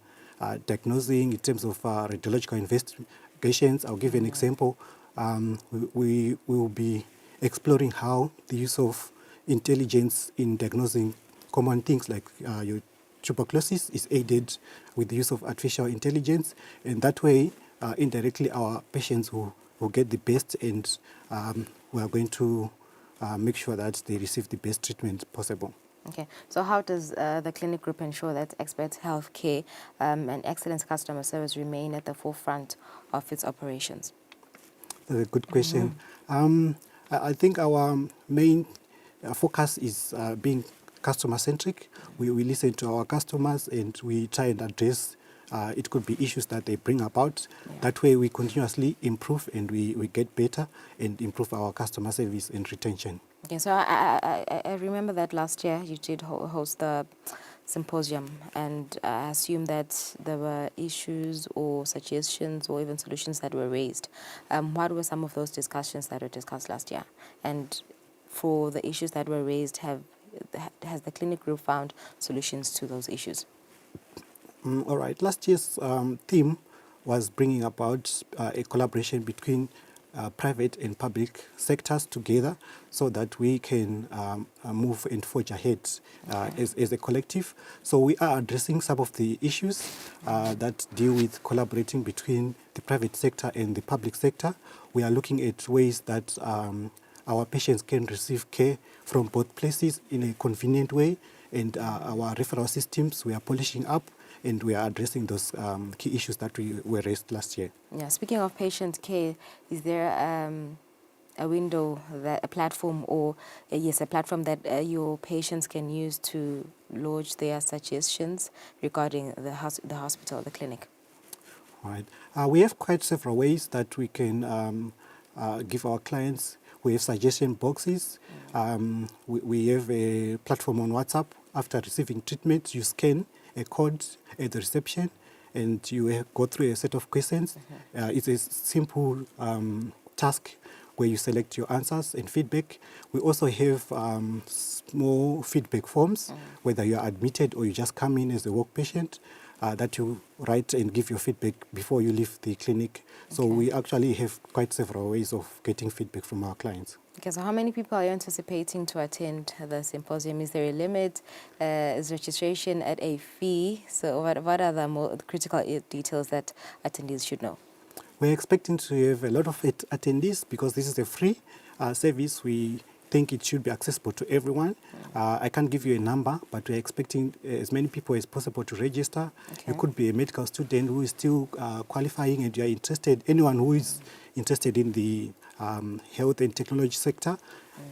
diagnosing, in terms of radiological investigations. I'll give you an example. We will be exploring how the use of intelligence in diagnosing common things like your tuberculosis is aided with the use of artificial intelligence, and that way, indirectly, our patients will get the best, and we are going to make sure that they receive the best treatment possible. Okay, so how does the clinic group ensure that expert healthcare and excellent customer service remain at the forefront of its operations? That's a good question. I think our main focus is being customer-centric. We listen to our customers and we try and address, it could be issues that they bring about. Yeah. That way we continuously improve and we get better and improve our customer service and retention. Okay, so I remember that last year you did host the symposium, and I assume that there were issues or suggestions or even solutions that were raised. What were some of those discussions that were discussed last year? And for the issues that were raised, has the clinic group found solutions to those issues? All right. Last year's theme was bringing about a collaboration between private and public sectors together so that we can move and forge ahead as a collective. So we are addressing some of the issues that deal with collaborating between the private sector and the public sector. We are looking at ways that our patients can receive care from both places in a convenient way, and our referral systems we are polishing up, and we are addressing those key issues that were raised last year. Yeah. Speaking of patient care, is there a window, a platform, or a platform that your patients can use to lodge their suggestions regarding the hospital, the clinic? All right. We have quite several ways that we can give our clients. We have suggestion boxes. We have a platform on WhatsApp. After receiving treatment, you scan a code at the reception and you go through a set of questions. It's a simple task where you select your answers and feedback. We also have small feedback forms, whether you are admitted or you just come in as a work patient, that you write and give your feedback before you leave the clinic. So we actually have quite several ways of getting feedback from our clients. Okay, so how many people are you anticipating to attend the symposium? Is there a limit? Is registration at a fee? So what are the more critical details that attendees should know? We're expecting to have a lot of attendees because this is a free service. We think it should be accessible to everyone. I can't give you a number, but we're expecting as many people as possible to register. You could be a medical student who is still qualifying and you are interested. Anyone who is interested in the health and technology sector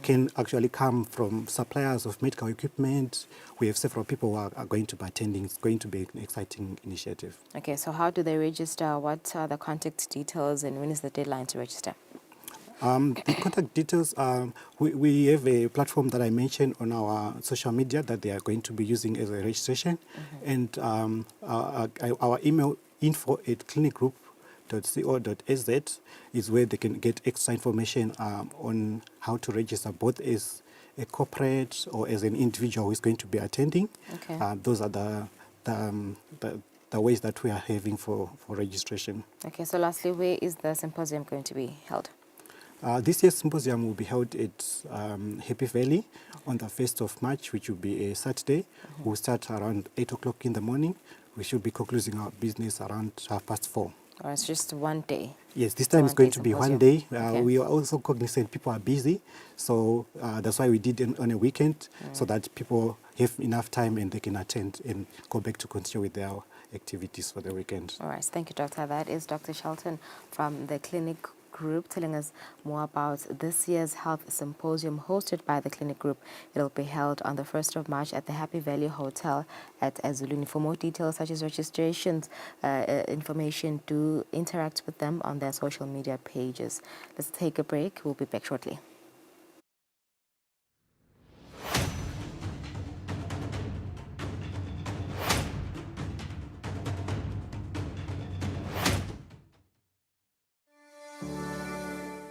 can actually come from suppliers of medical equipment. We have several people who are going to be attending. It's going to be an exciting initiative. Okay, so how do they register? What are the contact details and when is the deadline to register? The contact details, we have a platform that I mentioned on our social media that they are going to be using as a registration. And our email info@clinicgroup.co.sz is where they can get extra information on how to register, both as a corporate or as an individual who is going to be attending. Those are the ways that we are having for registration. Okay, so lastly, where is the symposium going to be held? This year's symposium will be held at Happy Valley on the 1st of March, which will be a Saturday. We'll start around 8 o'clock in the morning. We should be concluding our business around 4:30. Or it's just one day? Yes, this time it's going to be one day. We are also cognizant people are busy, so that's why we did it on a weekend, so that people have enough time and they can attend and go back to continue with their activities for the weekend. All right, thank you, Doctor. That is Dr. Shelton from the Clinic Group telling us more about this year's health symposium hosted by the Clinic Group. It'll be held on the 1st of March at the Happy Valley Hotel at Ezulwini. For more details such as registrations, information, do interact with them on their social media pages. Let's take a break. We'll be back shortly.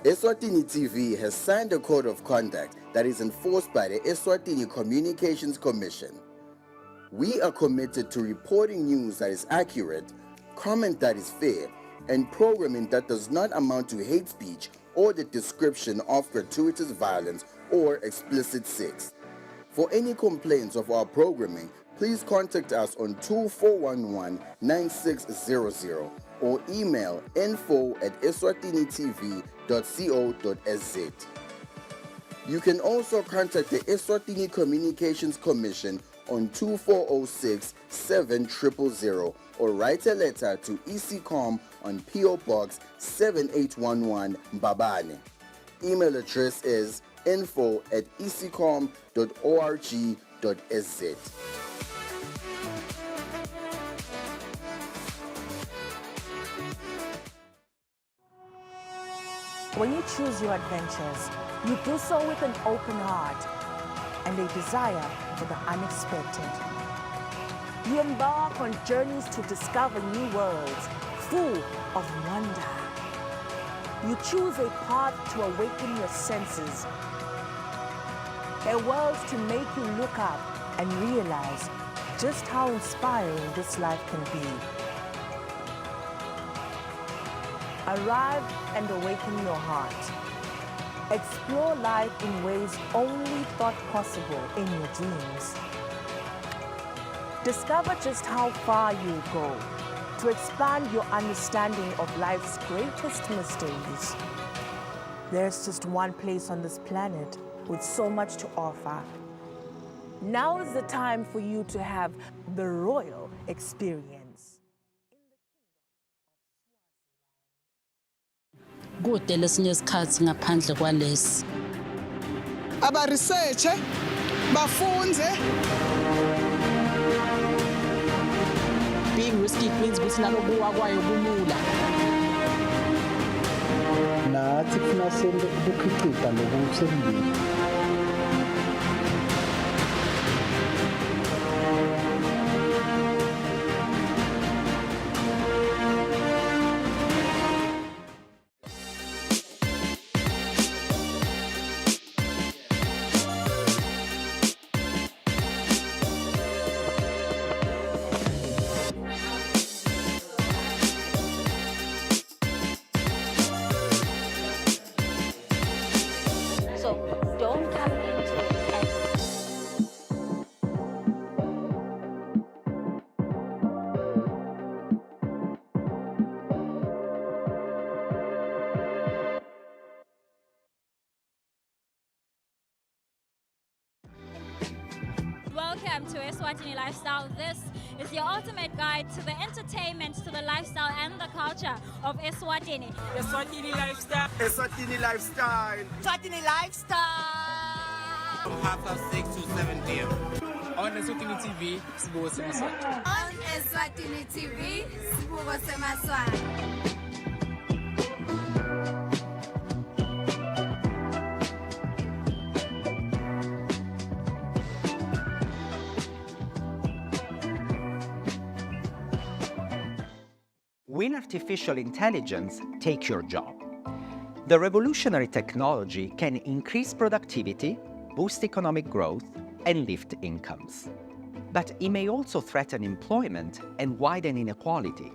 Eswatini TV has signed a code of conduct that is enforced by the Eswatini Communications Commission. We are committed to reporting news that is accurate, comment that is fair, and programming that does not amount to hate speech or the description of gratuitous violence or explicit sex. For any complaints of our programming, please contact us on 2411-9600 or email info@eswatinitv.co.za. You can also contact the Eswatini Communications Commission on 2406-7000 or write a letter to ECCOM on PO Box 7811 Mbabane. Email address is info@ecom.org.sz. When you choose your adventures, you do so with an open heart and a desire for the unexpected. You embark on journeys to discover new worlds full of wonder. You choose a path to awaken your senses, a world to make you look up and realize just how inspiring this life can be. Arrive and awaken your heart. Explore life in ways only thought possible in your dreams. Discover just how far you go to expand your understanding of life's greatest mysteries. There's just one place on this planet with so much to offer. Now is the time for you to have the royal experience. Kude lesinye isikhathi ngaphandle kwalesi. Aba-researche, bafunze. Being risky means ukuthi nalokuwa kwayo kulula. Nathi kufuna sente ukukhiqiza nokusembili. Welcome to Eswatini Lifestyle. This is your ultimate guide to the entertainment, to the lifestyle and the culture of Eswatini. Eswatini Lifestyle. Eswatini Lifestyle. Eswatini Lifestyle. From 6:30 to 7 p.m. On Eswatini TV, sibuko semaswati. On Eswatini TV, sibuko semaswati. Will artificial intelligence take your job? The revolutionary technology can increase productivity, boost economic growth, and lift incomes. But it may also threaten employment and widen inequality.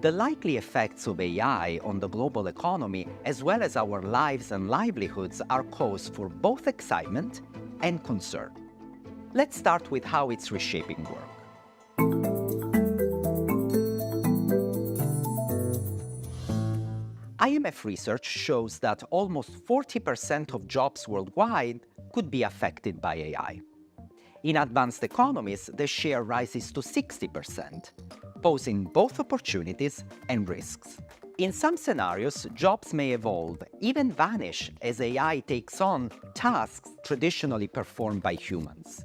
The likely effects of AI on the global economy, as well as our lives and livelihoods, are cause for both excitement and concern. Let's start with how it's reshaping work. IMF research shows that almost 40% of jobs worldwide could be affected by AI. In advanced economies, the share rises to 60%, posing both opportunities and risks. In some scenarios, jobs may evolve, even vanish, as AI takes on tasks traditionally performed by humans.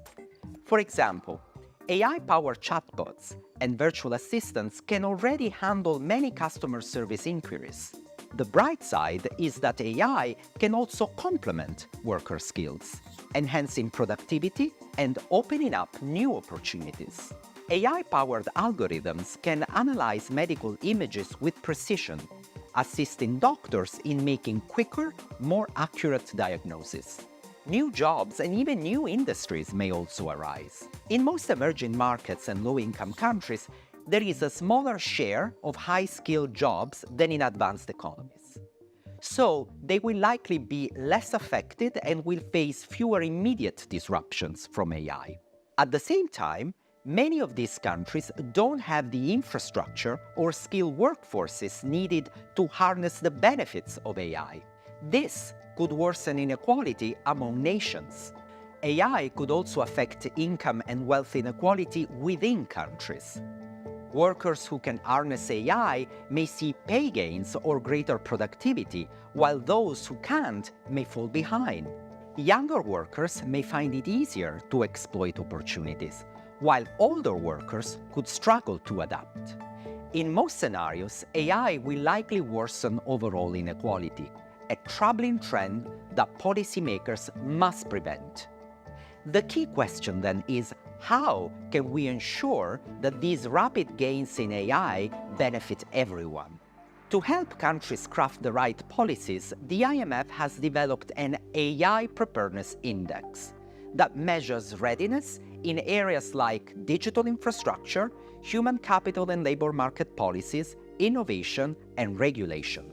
For example, AI-powered chatbots and virtual assistants can already handle many customer service inquiries. The bright side is that AI can also complement worker skills, enhancing productivity and opening up new opportunities. AI-powered algorithms can analyze medical images with precision, assisting doctors in making quicker, more accurate diagnosis. New jobs and even new industries may also arise. In most emerging markets and low-income countries, there is a smaller share of high-skilled jobs than in advanced economies. So they will likely be less affected and will face fewer immediate disruptions from AI. At the same time, many of these countries don't have the infrastructure or skilled workforces needed to harness the benefits of AI. This could worsen inequality among nations. AI could also affect income and wealth inequality within countries. Workers who can harness AI may see pay gains or greater productivity, while those who can't may fall behind. Younger workers may find it easier to exploit opportunities, while older workers could struggle to adapt. In most scenarios, AI will likely worsen overall inequality, a troubling trend that policymakers must prevent. The key question then is, how can we ensure that these rapid gains in AI benefit everyone? To help countries craft the right policies, the IMF has developed an AI Preparedness Index that measures readiness in areas like digital infrastructure, human capital and labor market policies, innovation, and regulation.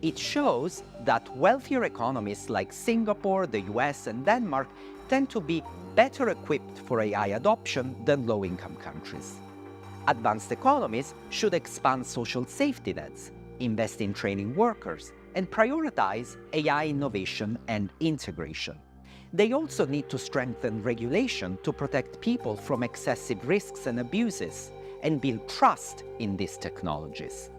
It shows that wealthier economies like Singapore, the US, and Denmark tend to be better equipped for AI adoption than low-income countries. Advanced economies should expand social safety nets, invest in training workers, and prioritize AI innovation and integration. They also need to strengthen regulation to protect people from excessive risks and abuses, and build trust in these technologies.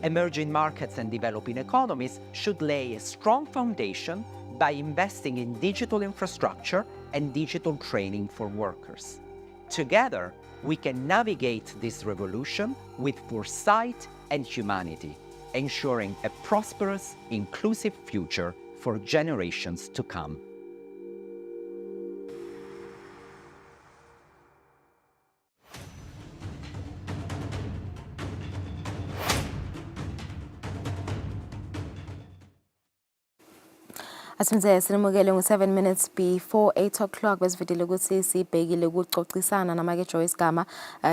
Emerging markets and developing economies should lay a strong foundation by investing in digital infrastructure and digital training for workers. Together, we can navigate this revolution with foresight and humanity, ensuring a prosperous, inclusive future for generations to come. Asimze sinimukele ngo-7 minutes before 8 o'clock besividile ukuthi sibhekile ukucocisana namake Joyce Gama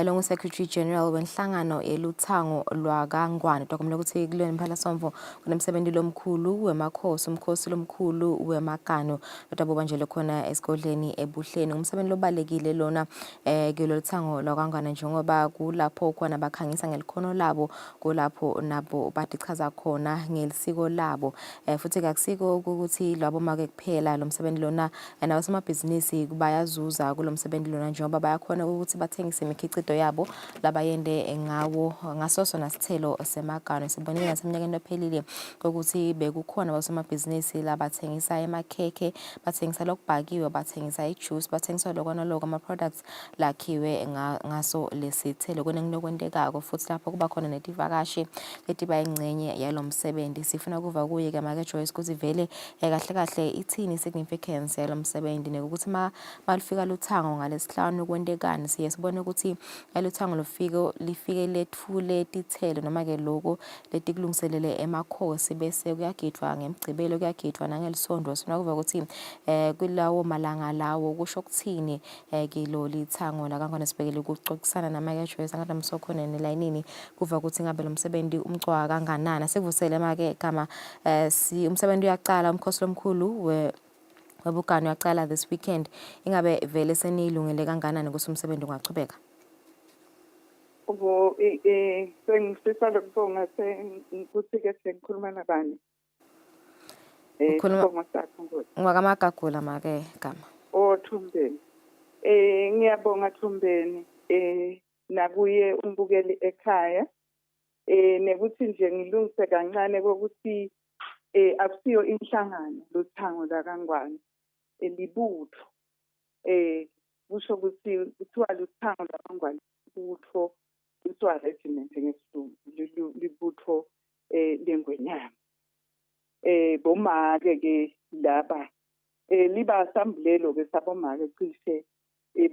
lo Secretary General wenhlangano eluthango lwakangwane dokumela ukuthi kulweni mphalasombvo kunemsebenzi lomkhulu wemakhosi umkhosi lomkhulu wemakano lotabo nje khona esigodleni ebuhleni umsebenzi lobalekile lona kulolu thango lwakangwane njengoba kulapho khona bakhangisa ngelikhono labo kulapho nabo badichaza khona ngelisiko labo futhi kakusiko ukuthi labo make kuphela lo msebenzi lona nabasemabhizinisi bayazuza kulo msebenzi lona njengoba bayakhona ukuthi bathengise imikhicido yabo labayende ngawo ngasoso nasithelo semagano sibonile naseminyakeni ephelile ukuthi bekukhona abasemabhizinisi labathengisa emakhekhe bathengisa lokubhakiwe bathengisa ijuice bathengisa lokona lokho ama products lakhiwe ngaso lesithelo kunenokwentekako futhi lapho kuba khona netivakashi leti bayingcenye yalo msebenzi sifuna kuva kuye ke make Joyce ukuthi vele kahle ithini significance yalo msebenzi nekuthi malifika luthango ngalesihlanu kwentekani siye sibone ukuthi luthango lifike lethule tithelo noma ke lokho letikulungiselele emakhosi bese kuyagidwa ngemgcibelo kuyagidwa nangelisondo sifuna kuva ukuthi kulawo malanga lawo kusho ukuthini kilo lithango la kangona sibekele ukuxoxisana namake Joyce ngathi msokhona nelayinini kuva ukuthi ngabe lo msebenzi umcwa kanganana sikuvusele make Gama si umsebenzi uyaqala umkhosi lomkhulu webugano uyaqala this weekend ingabe vele senilungele kanganani ukuthi umsebenzi ungachubeka sengifisa lokubonga ukuthi ke sengikhuluma nabani ngakamagagula make Gama Thumbeni ngiyabonga Thumbeni nakuye umbukeli ekhaya nekuthi nje ngilungise kancane kokuthi akusiyo inhlangano luthango lakangwane libutho kusho ukuthi kuthiwa luthango lakangwane libutho kuthiwa regiment ngesilungu libutho lengwenyama bomake ke laba liba asambulelo ke sabomake cishe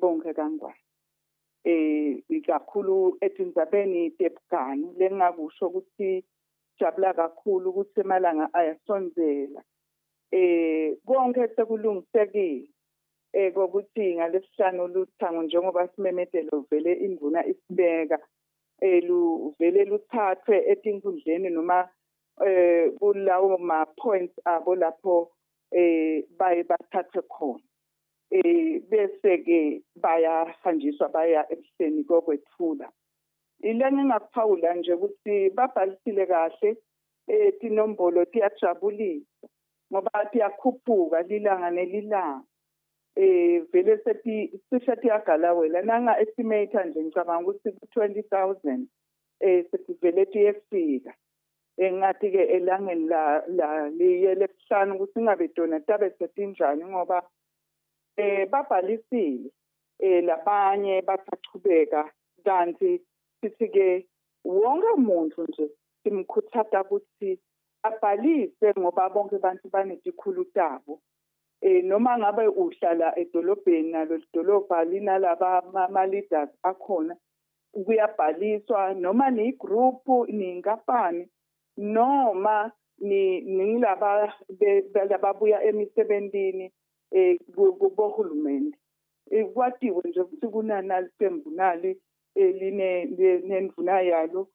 bonke kangwane ikakhulu etindzabeni tebugani lengakusho ukuthi sijabula kakhulu ukuthi emalanga ayasonzela konke sekulungisekile kokuthi ngalesihlanu uLuthango njengoba simemedelo vele induna isibeka luvele luthathwe etinkundleni noma kulawo ma points abo lapho baye bathathe khona bese ke bayahanjiswa baya ebuhleni kokwethula ile ngingakuphawula nje ukuthi babhalisile kahle tinombolo tiyajabulisa ngoba tiyakhuphuka lilanga nelilanga vele cishe tiyagalawela nanga estimate nje ngicabanga ukuthi 20,000 sesivele tiyefika engathi ke elangeni la liyele kuhlanu ukuthi singabe dona tabe setinjani ngoba babhalisile labanye basachubeka kanti sithi ke wonke umuntu nje simkhuthaza ukuthi abhalise ngoba bonke abantu banetikhulu tabo noma ngabe uhlala edolobheni nalo idolobha linalaba ama leaders akhona kuyabhaliswa noma ni group ningafani noma nilaba lababuya emisebenzini kubohulumeni kwatiwe nje ukuthi kunanali sembunali nendvuna yalo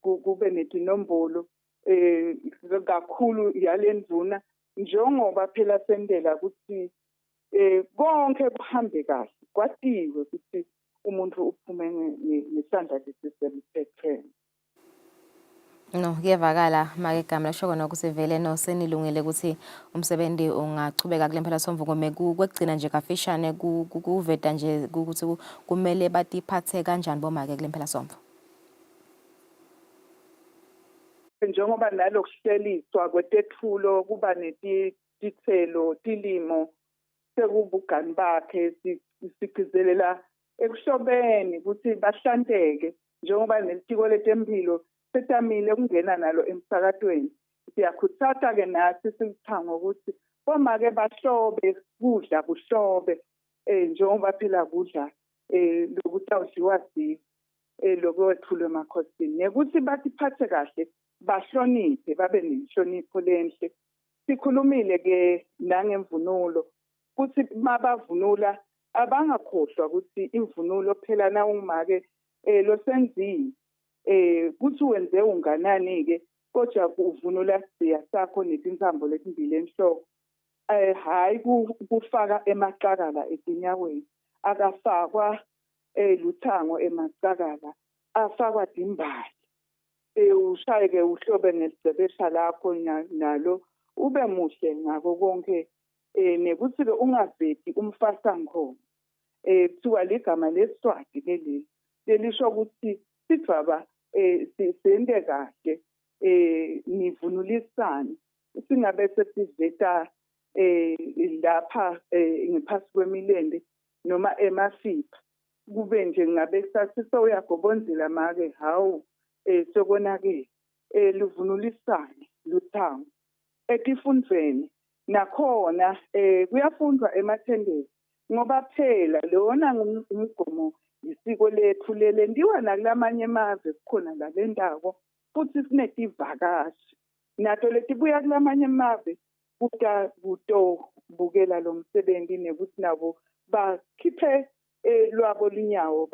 kube netinombolo kakhulu yalendvuna njengoba phela sendela ukuthi konke kuhambe kahle kwatiwe ukuthi umuntu uphume nesandla lesisemthethweni. No, kuyevakala make igama lasho kona ukuthi vele no senilungile ukuthi umsebenzi ungachubeka kule mphela somvuko kwekugcina nje kafishane kuveta nje ukuthi kumele batiphathe kanjani bomake kule mphela somvuko. Njengoba nalokuhleliswa kwetethulo kuba netithelo tilimo sekubugani bakhe sigcizelela ekuhlobeni ukuthi bahlanteke njengoba nelitiko letempilo setamile ukungena nalo emsakatweni siyakhuthaza ke nathi silithango ukuthi bomake bahlobe kudla kuhlobe njengoba phela kudla lokutawudliwa ziyo lokwethulwe emakhosini nekuthi basiphathe kahle bahloniphe babe nenhlonipho lenhle sikhulumile ke nangemvunulo ukuthi mabavunula abangakhohlwa ukuthi imvunulo phela na ungumake losenzile kuthi wenze unganani ke kodwa kuvunula siya sakho netinsambo letimbili enhloko hayi kufaka emaqakala etinyaweni akafakwa luthango emaqakala afakwa dimbali ushaye ke uhlobe ngesibesha lakho nalo ube muhle ngako konke nekuthi ke ungaveti umfasango kuthiwa ligama leSwati leli lelisho ukuthi sivaba sisende kahle nivunulisane singabe sesiveta lapha ngephansi kwemilende noma emasipha kube nje ngabe sasiso uyagobonzela make hawu sokonake luvunulisane luthango etifundweni nakhona kuyafundwa emathendeni ngoba phela lona umgomo isiko lethu lelendiwa nakulamanye amazwe kukhona lalendako futhi sinetivakashi nato letibuya kulamanye amazwe kutobukela lo msebenzi nekuthi nabo bakhiphe lwabo linyawo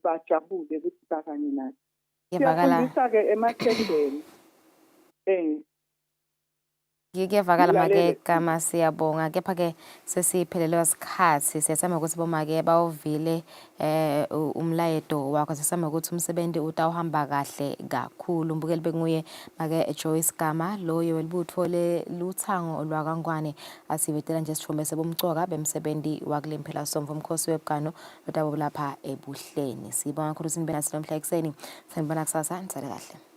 bajabule ukuthi bakanye nathi siyafundisa ke emathendeni Kuyevakala make gama siyabonga kepha ke sesiphelelwe isikhathi siyasema ukuthi bomake bawuvile umlayedo wakho sesema ukuthi umsebenzi utawuhamba kahle kakhulu umbukeli benguye make Joyce Gama loyo welibutho luthango olwakangwane asivetela nje sithombe sebomcoka bemsebenzi wakule mphela somvo umkhosi webgano lotabo lapha ebuhleni sibonga kakhulu sinibena sinomhla ekseni sanibona kusasa nitsale kahle.